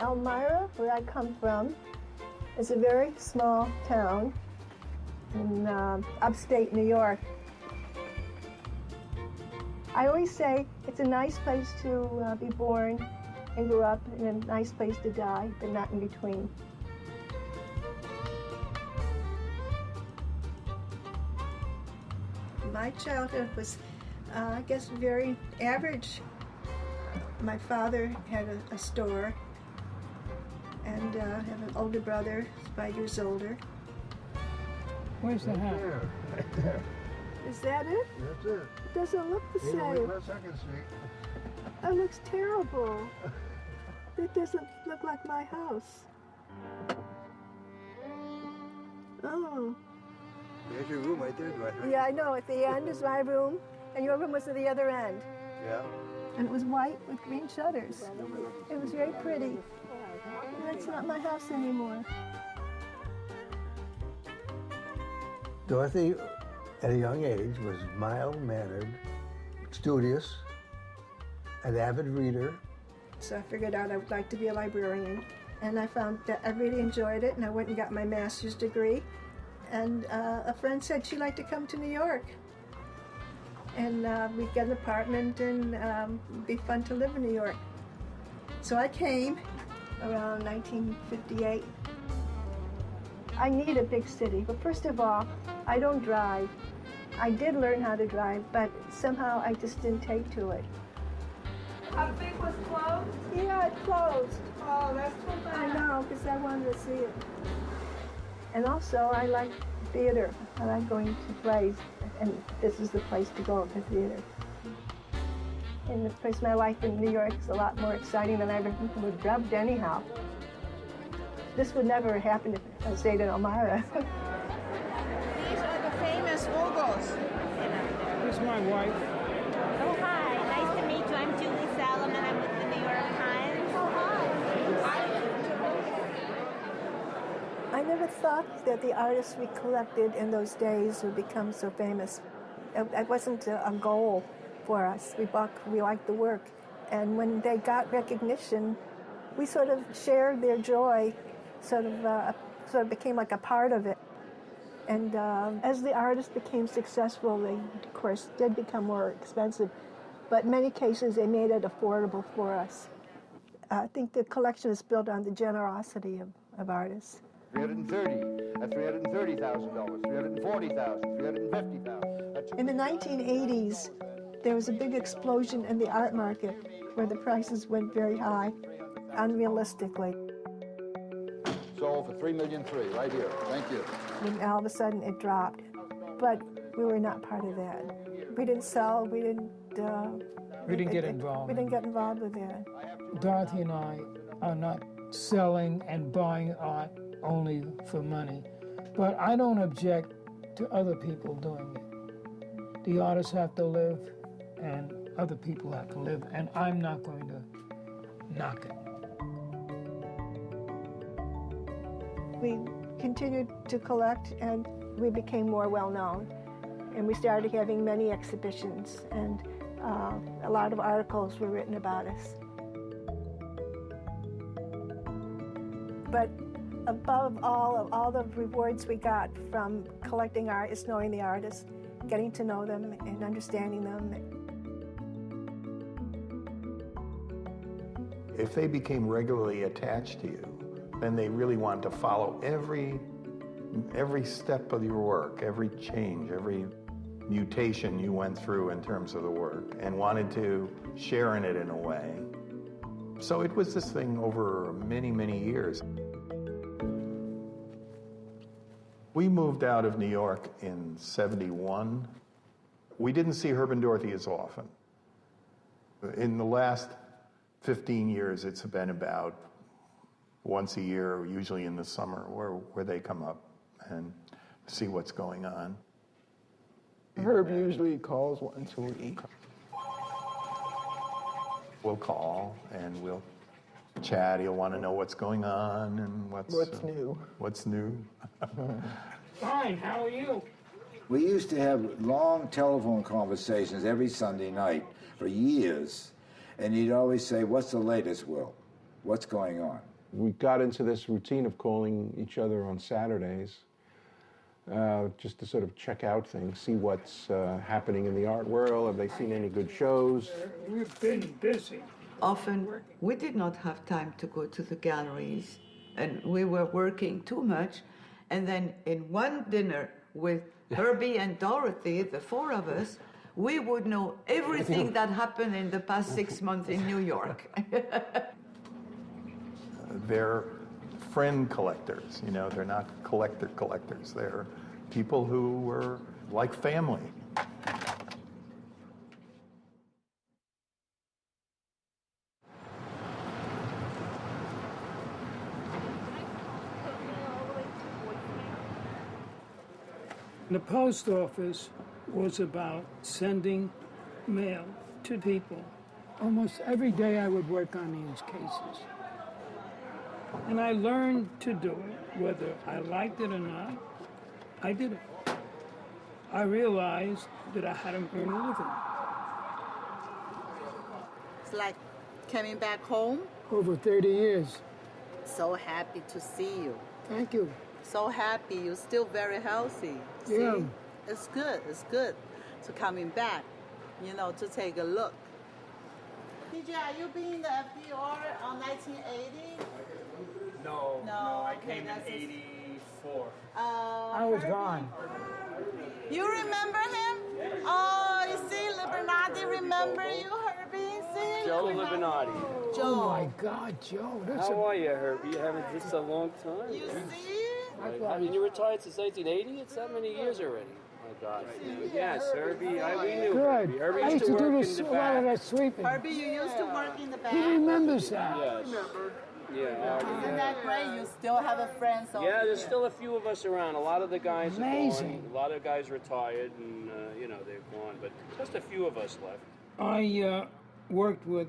Elmira, where I come from, is a very small town in upstate New York. I always say it's a nice place to be born and grow up, and a nice place to die, but not in between. My childhood was, I guess, very average. My father had a store, and I have an older brother, 5 years older. Where's the hat? Right there. Is that it? That's it. It doesn't look the Wait same. a second, see. It looks terrible. It doesn't look like my house. Oh. There's your room right there, Dorothy. Yeah, I know. At the end is my room, and your room was at the other end. Yeah. And it was white with green shutters. It was very pretty. And that's not my house anymore. Dorothy, at a young age, was mild-mannered, studious, an avid reader. So I figured out I would like to be a librarian. And I found that I really enjoyed it, and I went and got my master's degree. And a friend said she'd like to come to New York. And we'd get an apartment, and it'd be fun to live in New York. So I came around 1958. I need a big city, but first of all, I don't drive. I did learn how to drive, but somehow I just didn't take to it. How big was closed? Yeah, it closed. Oh, that's too bad. I know, because I wanted to see it. And also, I like theater. I like going to plays, and this is the place to go to theater. And of course, my life in New York is a lot more exciting than I ever would have dreamt anyhow. This would never happen if I stayed in Elmira. These are the famous Vogels. This is my wife. Oh, hi. Nice to meet you. I'm Julie Salomon. I'm with the New York Times. Oh, hi. I never thought that the artists we collected in those days would become so famous. It wasn't a goal for us. We liked the work. And when they got recognition, we sort of shared their joy, sort of became like a part of it. And as the artists became successful, they, of course, did become more expensive. But in many cases, they made it affordable for us. I think the collection is built on the generosity of artists. $330,000, $340,000, $350,000. In the 1980s, there was a big explosion in the art market where the prices went very high, unrealistically. Sold for $3.3 million, right here. Thank you. And all of a sudden it dropped. But we were not part of that. We didn't sell, we didn't get involved. We didn't get involved with that. Dorothy and I are not selling and buying art only for money. But I don't object to other people doing it. The artists have to live and other people have to live, and I'm not going to knock it. We continued to collect and we became more well-known. And we started having many exhibitions and a lot of articles were written about us. But above all the rewards we got from collecting art is knowing the artists, getting to know them and understanding them. If they became regularly attached to you, then they really want to follow every step of your work, every change, every mutation you went through in terms of the work, and wanted to share in it in a way. So it was this thing over many, many years. We moved out of New York in '71. We didn't see Herb and Dorothy as often. In the last 15 years, it's been about once a year, usually in the summer, where they come up and see what's going on. Herb usually calls once a week. We'll call and we'll chat. He'll want to know what's going on and what's new. What's new. Fine, how are you? We used to have long telephone conversations every Sunday night for years, and he'd always say, "What's the latest, Will? What's going on?" We got into this routine of calling each other on Saturdays just to sort of check out things, see what's happening in the art world. Have they seen any good shows? We've been busy. Often we did not have time to go to the galleries, and we were working too much. And then in one dinner with Herbie and Dorothy, the four of us, we would know everything that happened in the past 6 months in New York. They're friend collectors, you know, they're not collectors. They're people who were like family. The post office was about sending mail to people. Almost every day I would work on these cases. And I learned to do it, whether I liked it or not, I did it. I realized that I had to earn a living. It's like coming back home. Over 30 years. So happy to see you. Thank you. So happy, you're still very healthy. Yeah. See? It's good. So coming back, you know, to take a look. DJ, are you being the FDR on 1980? No, I came in that's 84. I was gone. You remember him? Oh, you see, Libernati, remember you, Herbie? See? Joe Libernati. Joe. Oh my God, Joe. That's How are you, Herbie? You haven't, this is a long time. You see? I mean, you retired since 1980? It's that many years already. My gosh. Yes, Herbie. We knew Good. Herbie. Herbie I used to work do in this, the a lot of back. that sweeping. Herbie, you used to work in the back. He remembers that. Yes. Yeah. Isn't that great? You still have a friend. Yeah, there's still a few of us around. A lot of the guys are Amazing. gone. A lot of guys retired, and they've gone. But just a few of us left. I worked with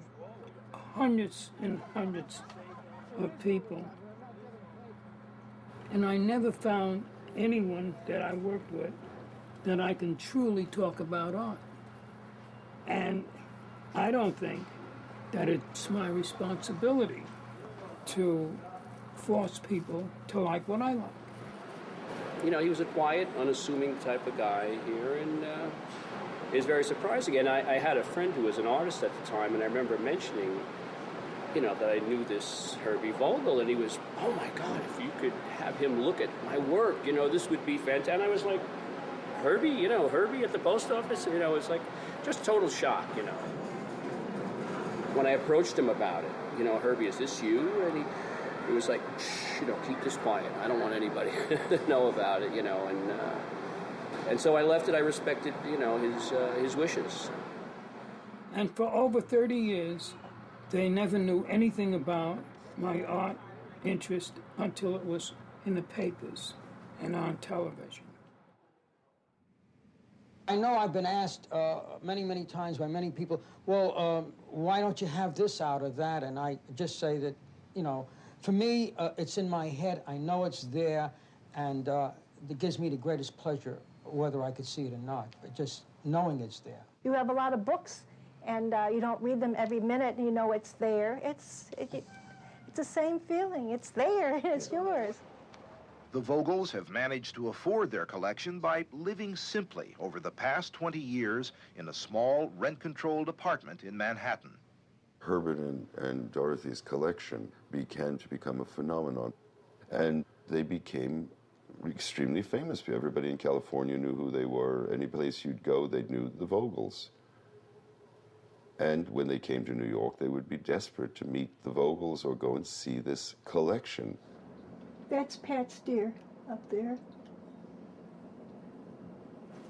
hundreds and hundreds of people, and I never found anyone that I worked with that I can truly talk about art. And I don't think that it's my responsibility to force people to like what I like. He was a quiet, unassuming type of guy here, and it was very surprising. And I had a friend who was an artist at the time, and I remember mentioning, that I knew this Herbie Vogel, and he was, oh my God, if you could have him look at my work, this would be fantastic. And I was like, Herbie, Herbie at the post office, it's like just total shock, When I approached him about it, Herbie, is this you? And he was like, shh, keep this quiet. I don't want anybody to know about it, and so I left it. I respected, his wishes. And for over 30 years, they never knew anything about my art interest until it was in the papers and on television. I know I've been asked many, many times by many people, well, why don't you have this out or that? And I just say that, for me, it's in my head. I know it's there, and it gives me the greatest pleasure, whether I could see it or not, but just knowing it's there. You have a lot of books, and you don't read them every minute, and you know it's there. It's the same feeling. It's there, and it's yours. The Vogels have managed to afford their collection by living simply over the past 20 years in a small, rent-controlled apartment in Manhattan. Herbert and Dorothy's collection began to become a phenomenon, and they became extremely famous. Everybody in California knew who they were. Any place you'd go, they knew the Vogels. And when they came to New York, they would be desperate to meet the Vogels or go and see this collection. That's Pat Steir up there.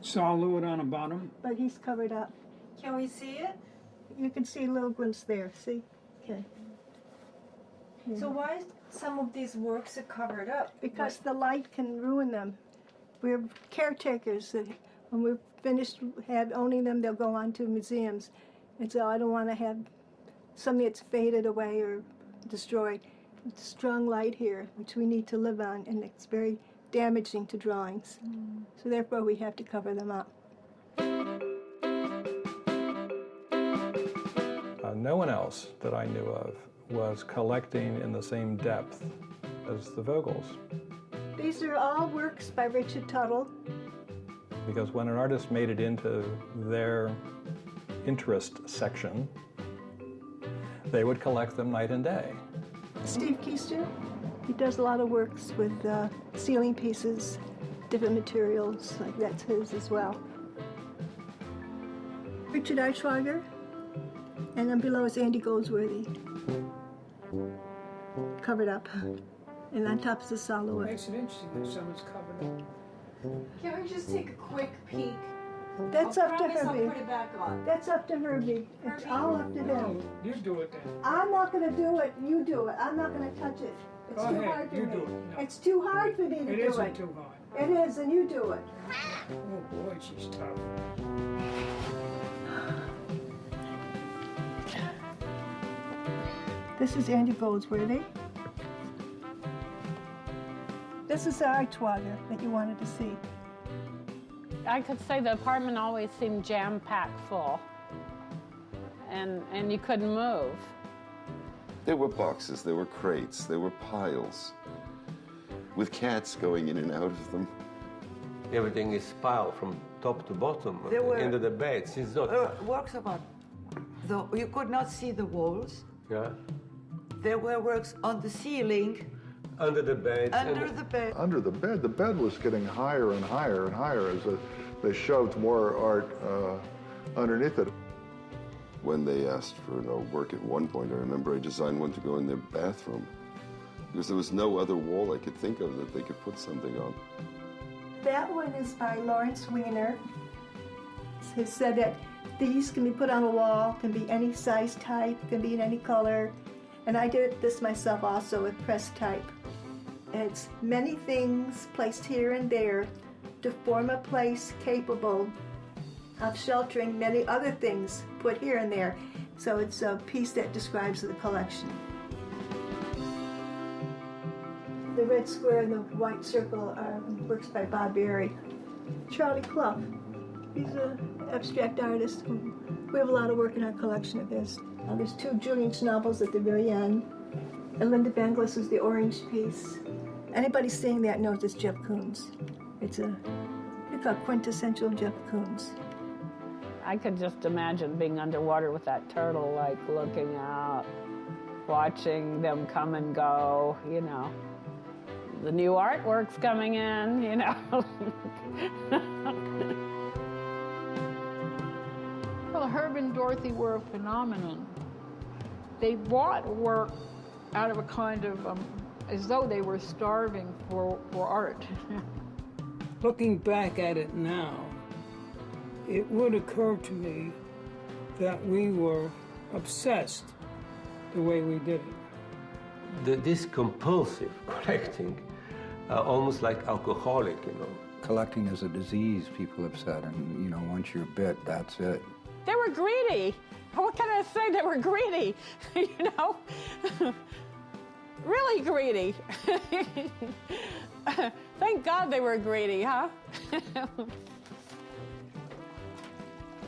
Saw LeWitt on the bottom. But he's covered up. Can we see it? You can see little ones there, see? Okay. So why some of these works are covered up? Because the light can ruin them. We're caretakers. That when we're finished owning them, they'll go on to museums. And so I don't want to have something that's faded away or destroyed. It's strong light here, which we need to live on, and it's very damaging to drawings. So therefore, we have to cover them up. No one else that I knew of was collecting in the same depth as the Vogels. These are all works by Richard Tuttle. Because when an artist made it into their interest section, they would collect them night and day. Steve Keister, he does a lot of works with ceiling pieces, different materials, like that's his as well. Richard Eichwager, and then below is Andy Goldsworthy, covered up, and on top is the solid. Makes it interesting when someone's covered up. Can we just take a quick peek? That's up to Herbie. I'll put it back on. That's up to Herbie. It's all up to him. You do it then. I'm not going to do it. You do it. I'm not going to touch it. It's Go too ahead, hard for you me. do it. No. It's too hard for me to do it. It isn't too hard. It is, and you do it. Oh boy, she's tough. This is Andy Goldsworthy. This is the Eichwager that you wanted to see. I could say the apartment always seemed jam-packed full, and you couldn't move. There were boxes, there were crates, there were piles, with cats going in and out of them. Everything is piled from top to bottom There were- into the beds. It's not. Works of art. Though you could not see the walls. Yeah. There were works on the ceiling, Under the beds. under the bed. Under the bed was getting higher and higher and higher as they shoved more art underneath it. When they asked for work at one point, I remember I designed one to go in their bathroom because there was no other wall I could think of that they could put something on. That one is by Lawrence Weiner. He said that these can be put on a wall, can be any size type, can be in any color. And I did this myself also with press type. It's many things placed here and there to form a place capable of sheltering many other things put here and there. So it's a piece that describes the collection. The red square and the white circle are works by Bob Berry. Charlie Clough, he's an abstract artist. We have a lot of work in our collection of his. There's two Julian Schnabels at the very end, and Lynda Benglis is the orange piece. Anybody seeing that knows it's Jeff Koons. It's a quintessential Jeff Koons. I could just imagine being underwater with that turtle, like looking out, watching them come and go, you know. The new artwork's coming in, you know. Well, Herb and Dorothy were a phenomenon. They bought work out of a kind of, as though they were starving for art. Looking back at it now, it would occur to me that we were obsessed the way we did it. This compulsive collecting, almost like alcoholic, you know. Collecting is a disease, people have said, and you know, once you're bit, that's it. They were greedy. What can I say? They were greedy, you know? Really greedy. Thank God they were greedy, huh?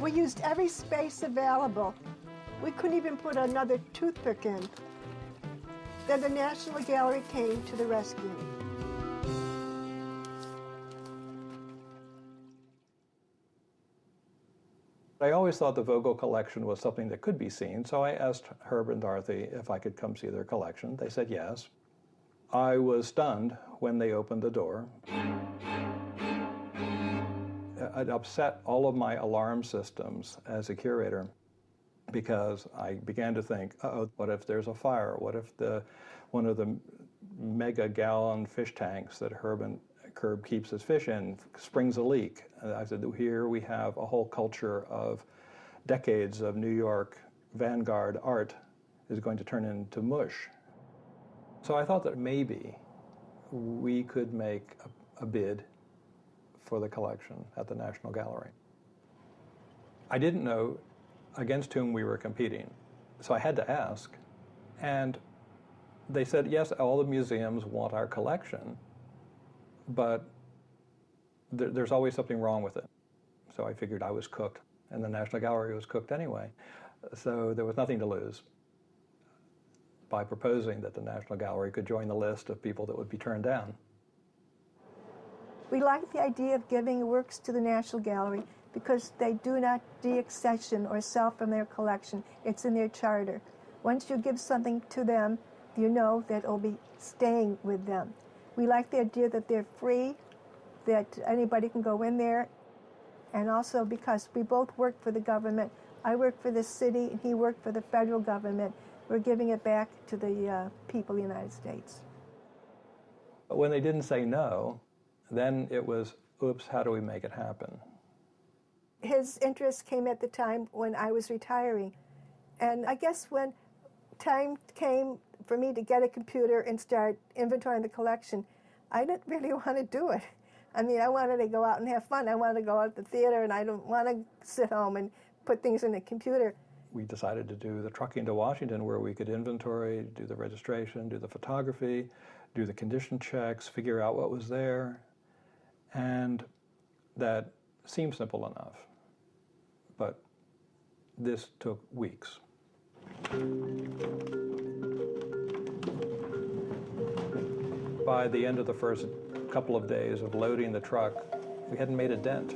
We used every space available. We couldn't even put another toothpick in. Then the National Gallery came to the rescue. I always thought the Vogel collection was something that could be seen, so I asked Herb and Dorothy if I could come see their collection. They said yes. I was stunned when they opened the door. It upset all of my alarm systems as a curator because I began to think, uh-oh, what if there's a fire? What if one of the mega-gallon fish tanks that Herb keeps his fish in springs a leak? And I said, here we have a whole culture of decades of New York vanguard art is going to turn into mush. So I thought that maybe we could make a bid for the collection at the National Gallery. I didn't know against whom we were competing, so I had to ask. And they said, yes, all the museums want our collection, but there's always something wrong with it. So I figured I was cooked, and the National Gallery was cooked anyway. So there was nothing to lose by proposing that the National Gallery could join the list of people that would be turned down. We like the idea of giving works to the National Gallery because they do not deaccession or sell from their collection. It's in their charter. Once you give something to them, you know that it'll be staying with them. We like the idea that they're free, that anybody can go in there, and also because we both work for the government. I work for the city, and he worked for the federal government. We're giving it back to the people of the United States. But when they didn't say no, then it was, oops, how do we make it happen? His interest came at the time when I was retiring. And I guess when time came for me to get a computer and start inventorying the collection, I didn't really want to do it. I mean, I wanted to go out and have fun. I wanted to go out to the theater, and I don't want to sit home and put things in the computer. We decided to do the trucking to Washington where we could inventory, do the registration, do the photography, do the condition checks, figure out what was there. And that seemed simple enough. But this took weeks. By the end of the first couple of days of loading the truck, we hadn't made a dent.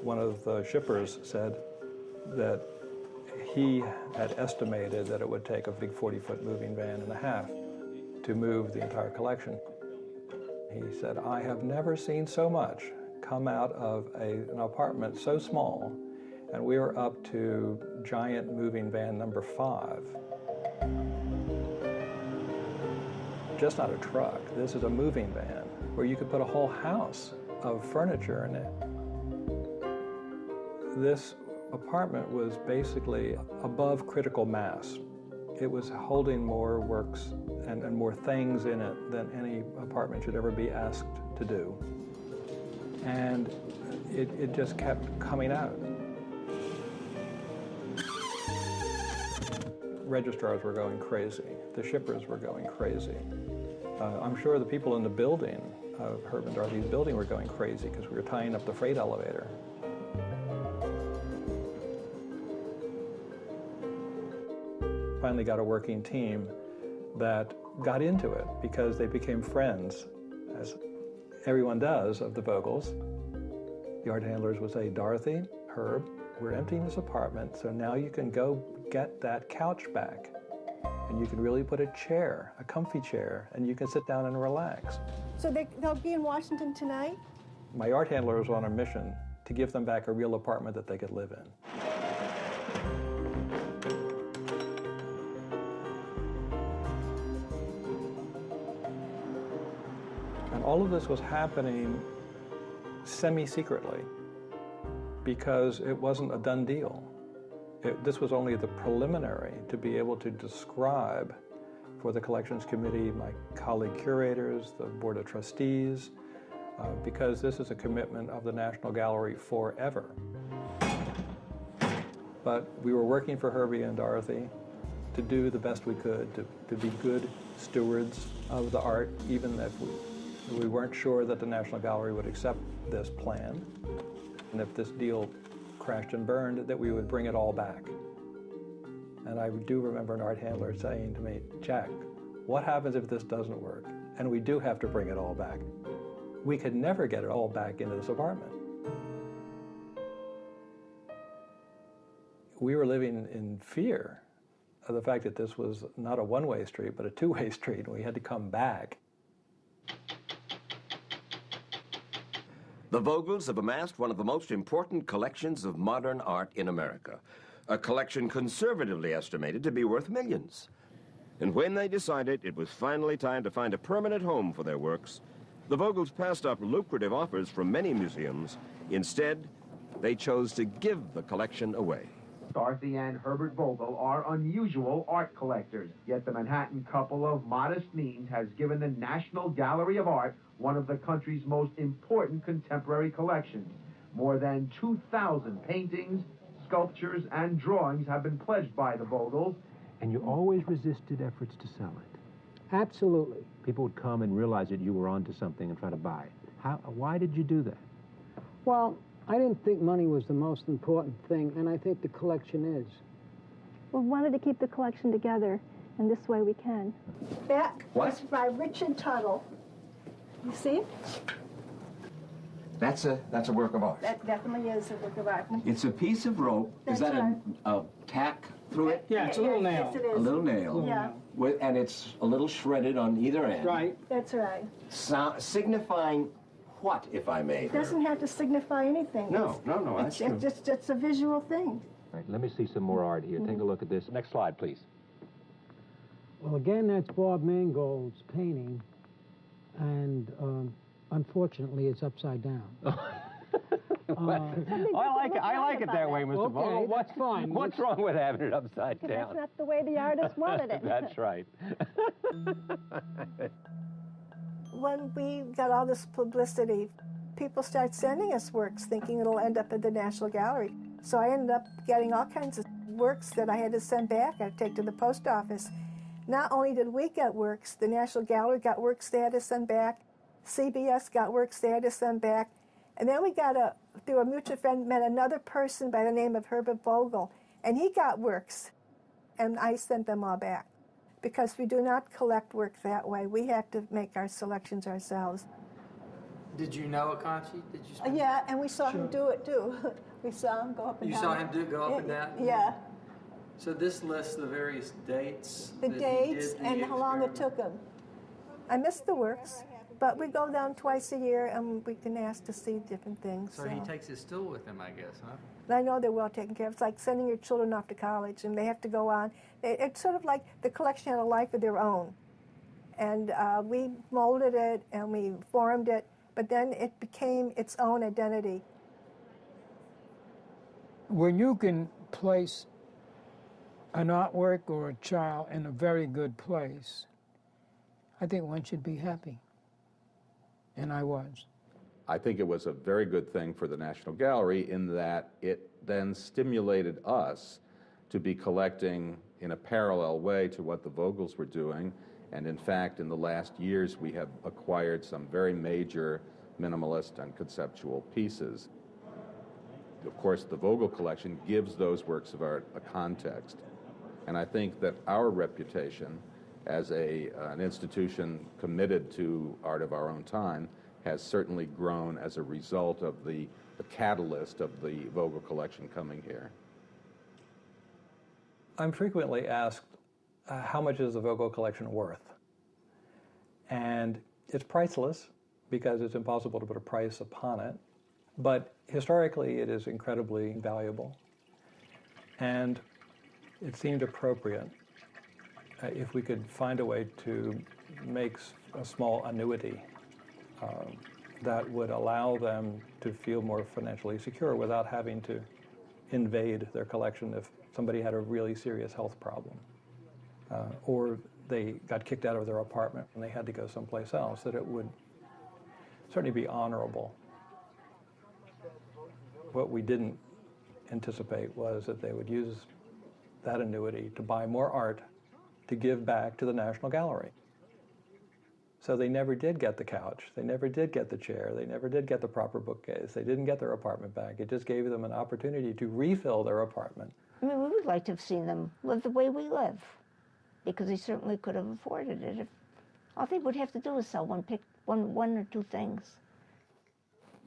One of the shippers said that he had estimated that it would take a big 40-foot moving van and a half to move the entire collection. He said, I have never seen so much come out of an apartment so small, and we were up to giant moving van number 5. Just not a truck, this is a moving van. where you could put a whole house of furniture in it. This apartment was basically above critical mass. It was holding more works and more things in it than any apartment should ever be asked to do. And it just kept coming out. Registrars were going crazy. The shippers were going crazy. I'm sure the people in the building of Herb and Dorothy's building were going crazy because we were tying up the freight elevator. Finally got a working team that got into it because they became friends, as everyone does, of the Vogels. The art handlers would say, Dorothy, Herb, we're emptying this apartment, so now you can go get that couch back. And you can really put a chair, a comfy chair, and you can sit down and relax. So they'll be in Washington tonight? My art handler was on a mission to give them back a real apartment that they could live in. And all of this was happening semi-secretly because it wasn't a done deal. This was only the preliminary to be able to describe for the collections committee, my colleague curators, the board of trustees, because this is a commitment of the National Gallery forever. But we were working for Herbie and Dorothy to do the best we could, to be good stewards of the art, even if we weren't sure that the National Gallery would accept this plan. And if this deal crashed and burned, that we would bring it all back. And I do remember an art handler saying to me, Jack, what happens if this doesn't work? And we do have to bring it all back. We could never get it all back into this apartment. We were living in fear of the fact that this was not a one-way street, but a two-way street, and we had to come back. The Vogels have amassed one of the most important collections of modern art in America, a collection conservatively estimated to be worth millions. And when they decided it was finally time to find a permanent home for their works, the Vogels passed up lucrative offers from many museums. Instead, they chose to give the collection away. Dorothy and Herbert Vogel are unusual art collectors, yet the Manhattan couple of modest means has given the National Gallery of Art one of the country's most important contemporary collections. More than 2,000 paintings, sculptures, and drawings have been pledged by the Vogels. And you always resisted efforts to sell it. Absolutely. People would come and realize that you were onto something and try to buy it. Why did you do that? Well, I didn't think money was the most important thing, and I think the collection is. We wanted to keep the collection together, and this way we can. That was by Richard Tuttle. You see? That's a work of art. That definitely is a work of art. It's a piece of rope. That's is that right. a tack through it? Yeah, it's a little nail. Yes, it is. A little nail. Yeah. And it's a little shredded on either end. Right. That's right. Signifying what, if I may? It doesn't have to signify anything. No, that's true. It's a visual thing. All right, let me see some more art here. Take a look at this. Next slide, please. Well, again, that's Bob Mangold's painting, and unfortunately, it's upside down. I like it that way, Mr. Vogel. Okay, that's fine. What's wrong with having it upside down? That's not the way the artist wanted it. That's right. When we got all this publicity, people started sending us works thinking it'll end up at the National Gallery. So I ended up getting all kinds of works that I had to send back. I had to take to the post office. Not only did we get works, the National Gallery got works they had to send back. CBS got works they had to send back. And then we got through a mutual friend, met another person by the name of Herbert Vogel, and he got works. And I sent them all back. Because we do not collect work that way. We have to make our selections ourselves. Did you know Akanchi? Did you? Yeah, and we saw him do it too. We saw him go up and down. You saw him go up and down? Yeah. So this lists the various dates. The dates and how long it took him. I missed the works, but we go down twice a year and we can ask to see different things. So he takes his stool with him, I guess, huh? And I know they're well taken care of. It's like sending your children off to college and they have to go on. It's sort of like the collection had a life of their own. And we molded it and we formed it, but then it became its own identity. When you can place an artwork or a child in a very good place, I think one should be happy. And I was. I think it was a very good thing for the National Gallery in that it then stimulated us to be collecting in a parallel way to what the Vogels were doing. And in fact, in the last years, we have acquired some very major minimalist and conceptual pieces. Of course, the Vogel collection gives those works of art a context. And I think that our reputation as an institution committed to art of our own time has certainly grown as a result of the catalyst of the Vogel collection coming here. I'm frequently asked, how much is the Vogel collection worth? And it's priceless because it's impossible to put a price upon it. But historically, it is incredibly valuable. And it seemed appropriate if we could find a way to make a small annuity that would allow them to feel more financially secure without having to invade their collection if somebody had a really serious health problem. Or they got kicked out of their apartment and they had to go someplace else, that it would certainly be honorable. What we didn't anticipate was that they would use that annuity to buy more art to give back to the National Gallery. So they never did get the couch, they never did get the chair, they never did get the proper bookcase, they didn't get their apartment back. It just gave them an opportunity to refill their apartment. I mean, we would like to have seen them live the way we live, because they certainly could have afforded it. If, all they would have to do is sell one or two things.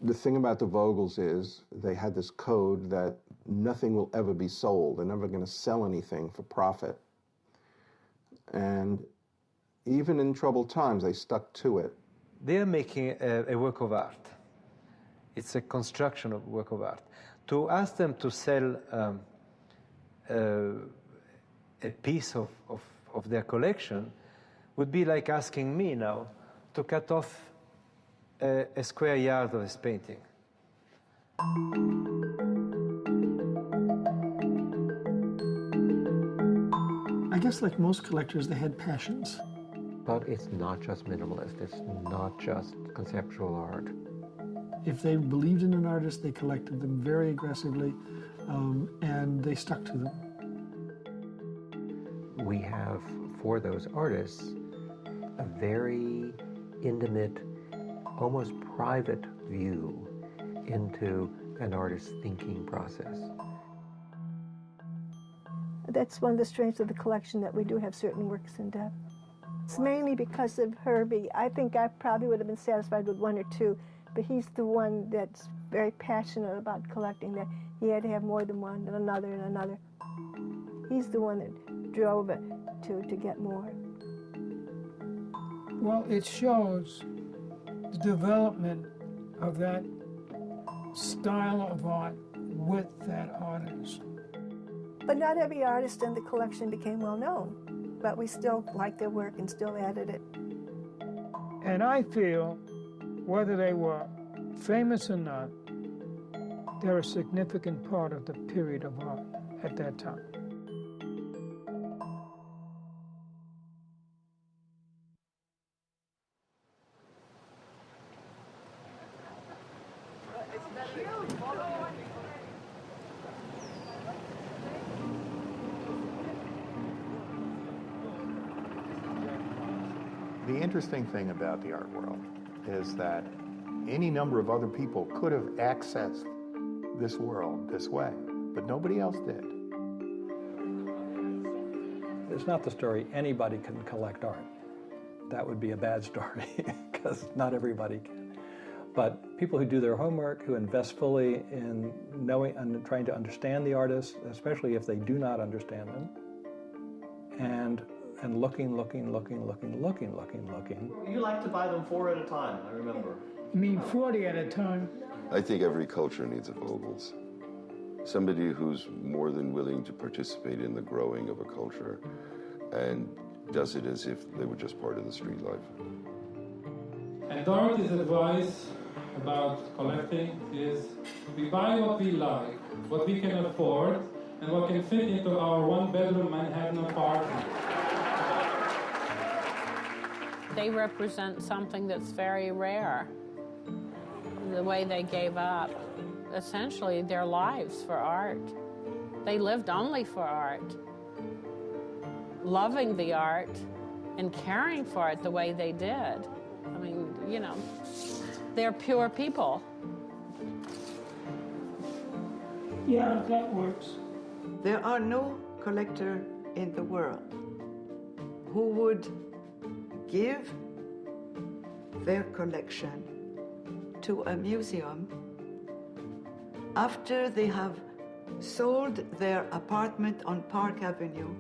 The thing about the Vogels is they had this code that nothing will ever be sold. They're never going to sell anything for profit. And even in troubled times, they stuck to it. They are making a work of art. It's a construction of work of art. To ask them to sell a piece of their collection would be like asking me now to cut off a square yard of his painting. I guess like most collectors, they had passions. But it's not just minimalist, it's not just conceptual art. If they believed in an artist, they collected them very aggressively, and they stuck to them. We have, for those artists, a very intimate, almost private view into an artist's thinking process. That's one of the strengths of the collection, that we do have certain works in depth. It's mainly because of Herbie. I think I probably would have been satisfied with one or two, but he's the one that's very passionate about collecting, that he had to have more than one and another and another. He's the one that drove it to get more. Well, it shows the development of that style of art with that artist. But not every artist in the collection became well known, but we still liked their work and still added it. And I feel, whether they were famous or not, they're a significant part of the period of art at that time. The interesting thing about the art world is that any number of other people could have accessed this world this way, but nobody else did. It's not the story anybody can collect art. That would be a bad story, because not everybody can. But people who do their homework, who invest fully in knowing and trying to understand the artists, especially if they do not understand them, and looking. You like to buy them 4 at a time, I remember. You mean 40 at a time? I think every culture needs a Vogels. Somebody who's more than willing to participate in the growing of a culture and does it as if they were just part of the street life. And Dorothy's advice about collecting is we buy what we like, what we can afford, and what can fit into our one-bedroom Manhattan apartment. They represent something that's very rare. The way they gave up, essentially, their lives for art. They lived only for art, loving the art and caring for it the way they did. I mean, you know, they're pure people. Yeah, that works. There are no collector in the world who would give their collection to a museum after they have sold their apartment on Park Avenue,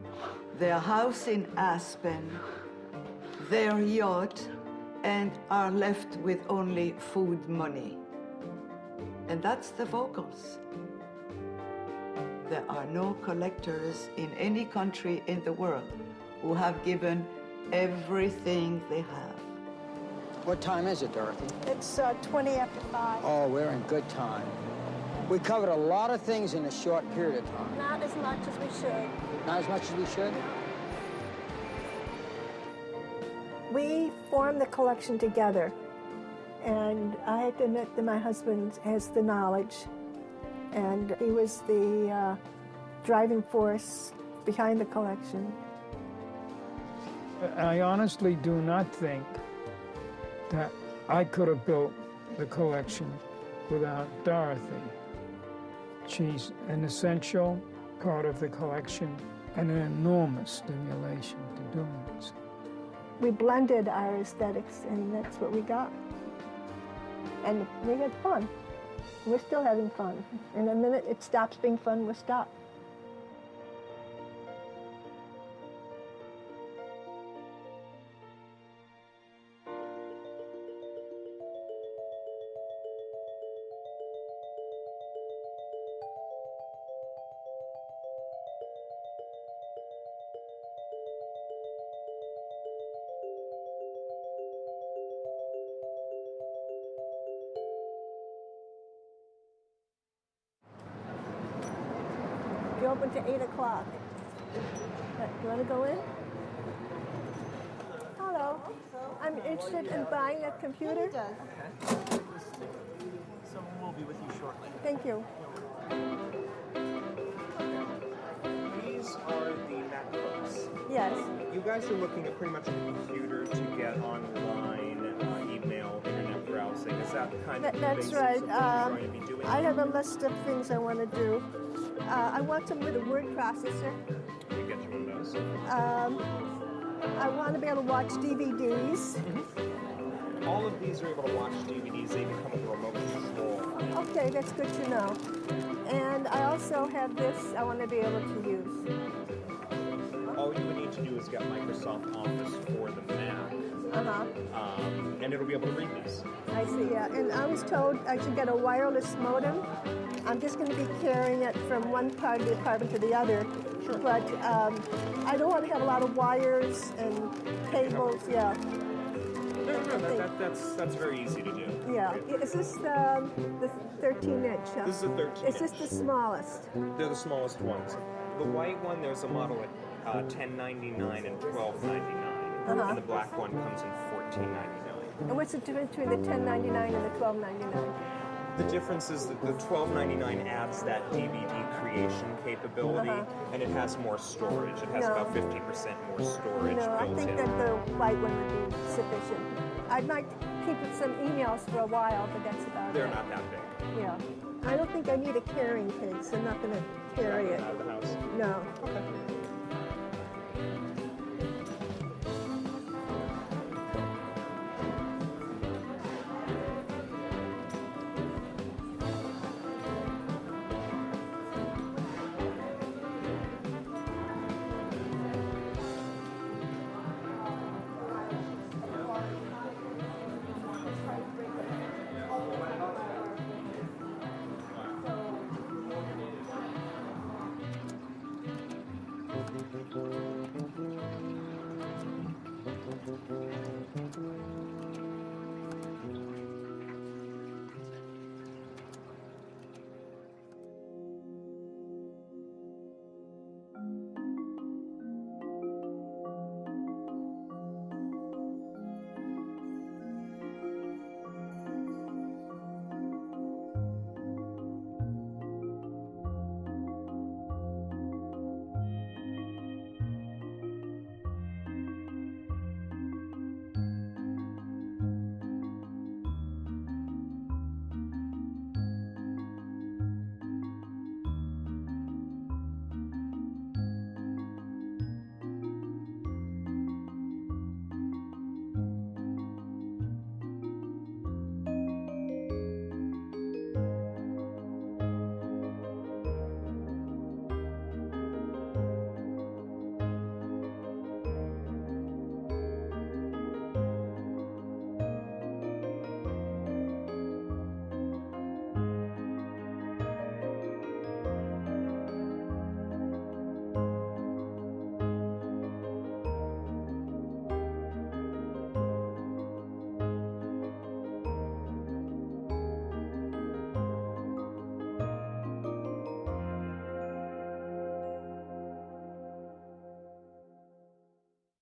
their house in Aspen, their yacht, and are left with only food money. And that's the Vogels. There are no collectors in any country in the world who have given everything they have. What time is it, Dorothy? It's 20 after 5. Oh, we're in good time. We covered a lot of things in a short period of time. Not as much as we should. Not as much as we should? We formed the collection together, and I have to admit that my husband has the knowledge, and he was the driving force behind the collection. I honestly do not think that I could have built the collection without Dorothy. She's an essential part of the collection and an enormous stimulation to doing this. We blended our aesthetics, and that's what we got. And we had fun. We're still having fun. In a minute it stops being fun, we'll stop. You're open to 8 o'clock. You want to go in? Hello. I'm interested in buying a computer. Someone will be with you shortly. Thank you. These are the MacBooks. Yes. You guys are looking at pretty much a computer to get online, email, internet browsing. Is that kind of the That's basis right. of what you're going to be doing? I have a list of things I want to do. I want some with a word processor. We get you one of those. I want to be able to watch DVDs. All of these are able to watch DVDs. They become with remote control. Okay, that's good to know. And I also have this I want to be able to use. All you would need to do is get Microsoft Office for the Mac. And it'll be able to read these. I see, yeah. And I was told I should get a wireless modem. I'm just going to be carrying it from one part of the apartment to the other. Sure. But I don't want to have a lot of wires and cables, yeah. No, that's very easy to do. Yeah. Is this the 13-inch? Huh? This is a 13-inch. Is this the smallest? They're the smallest ones. The white one, there's a model at $10.99 and $12.99. And the black one comes in $14.99. And what's the difference between the $10.99 and the $12.99? The difference is that the $12.99 adds that DVD creation capability, and it has more storage. It has about 50% more storage No, I built think in. that the white one would be sufficient. I might keep some emails for a while, but that's about They're it. not that big. Yeah. I don't think I need a carrying case. I'm not going to carry it. Out of the house? No. Okay.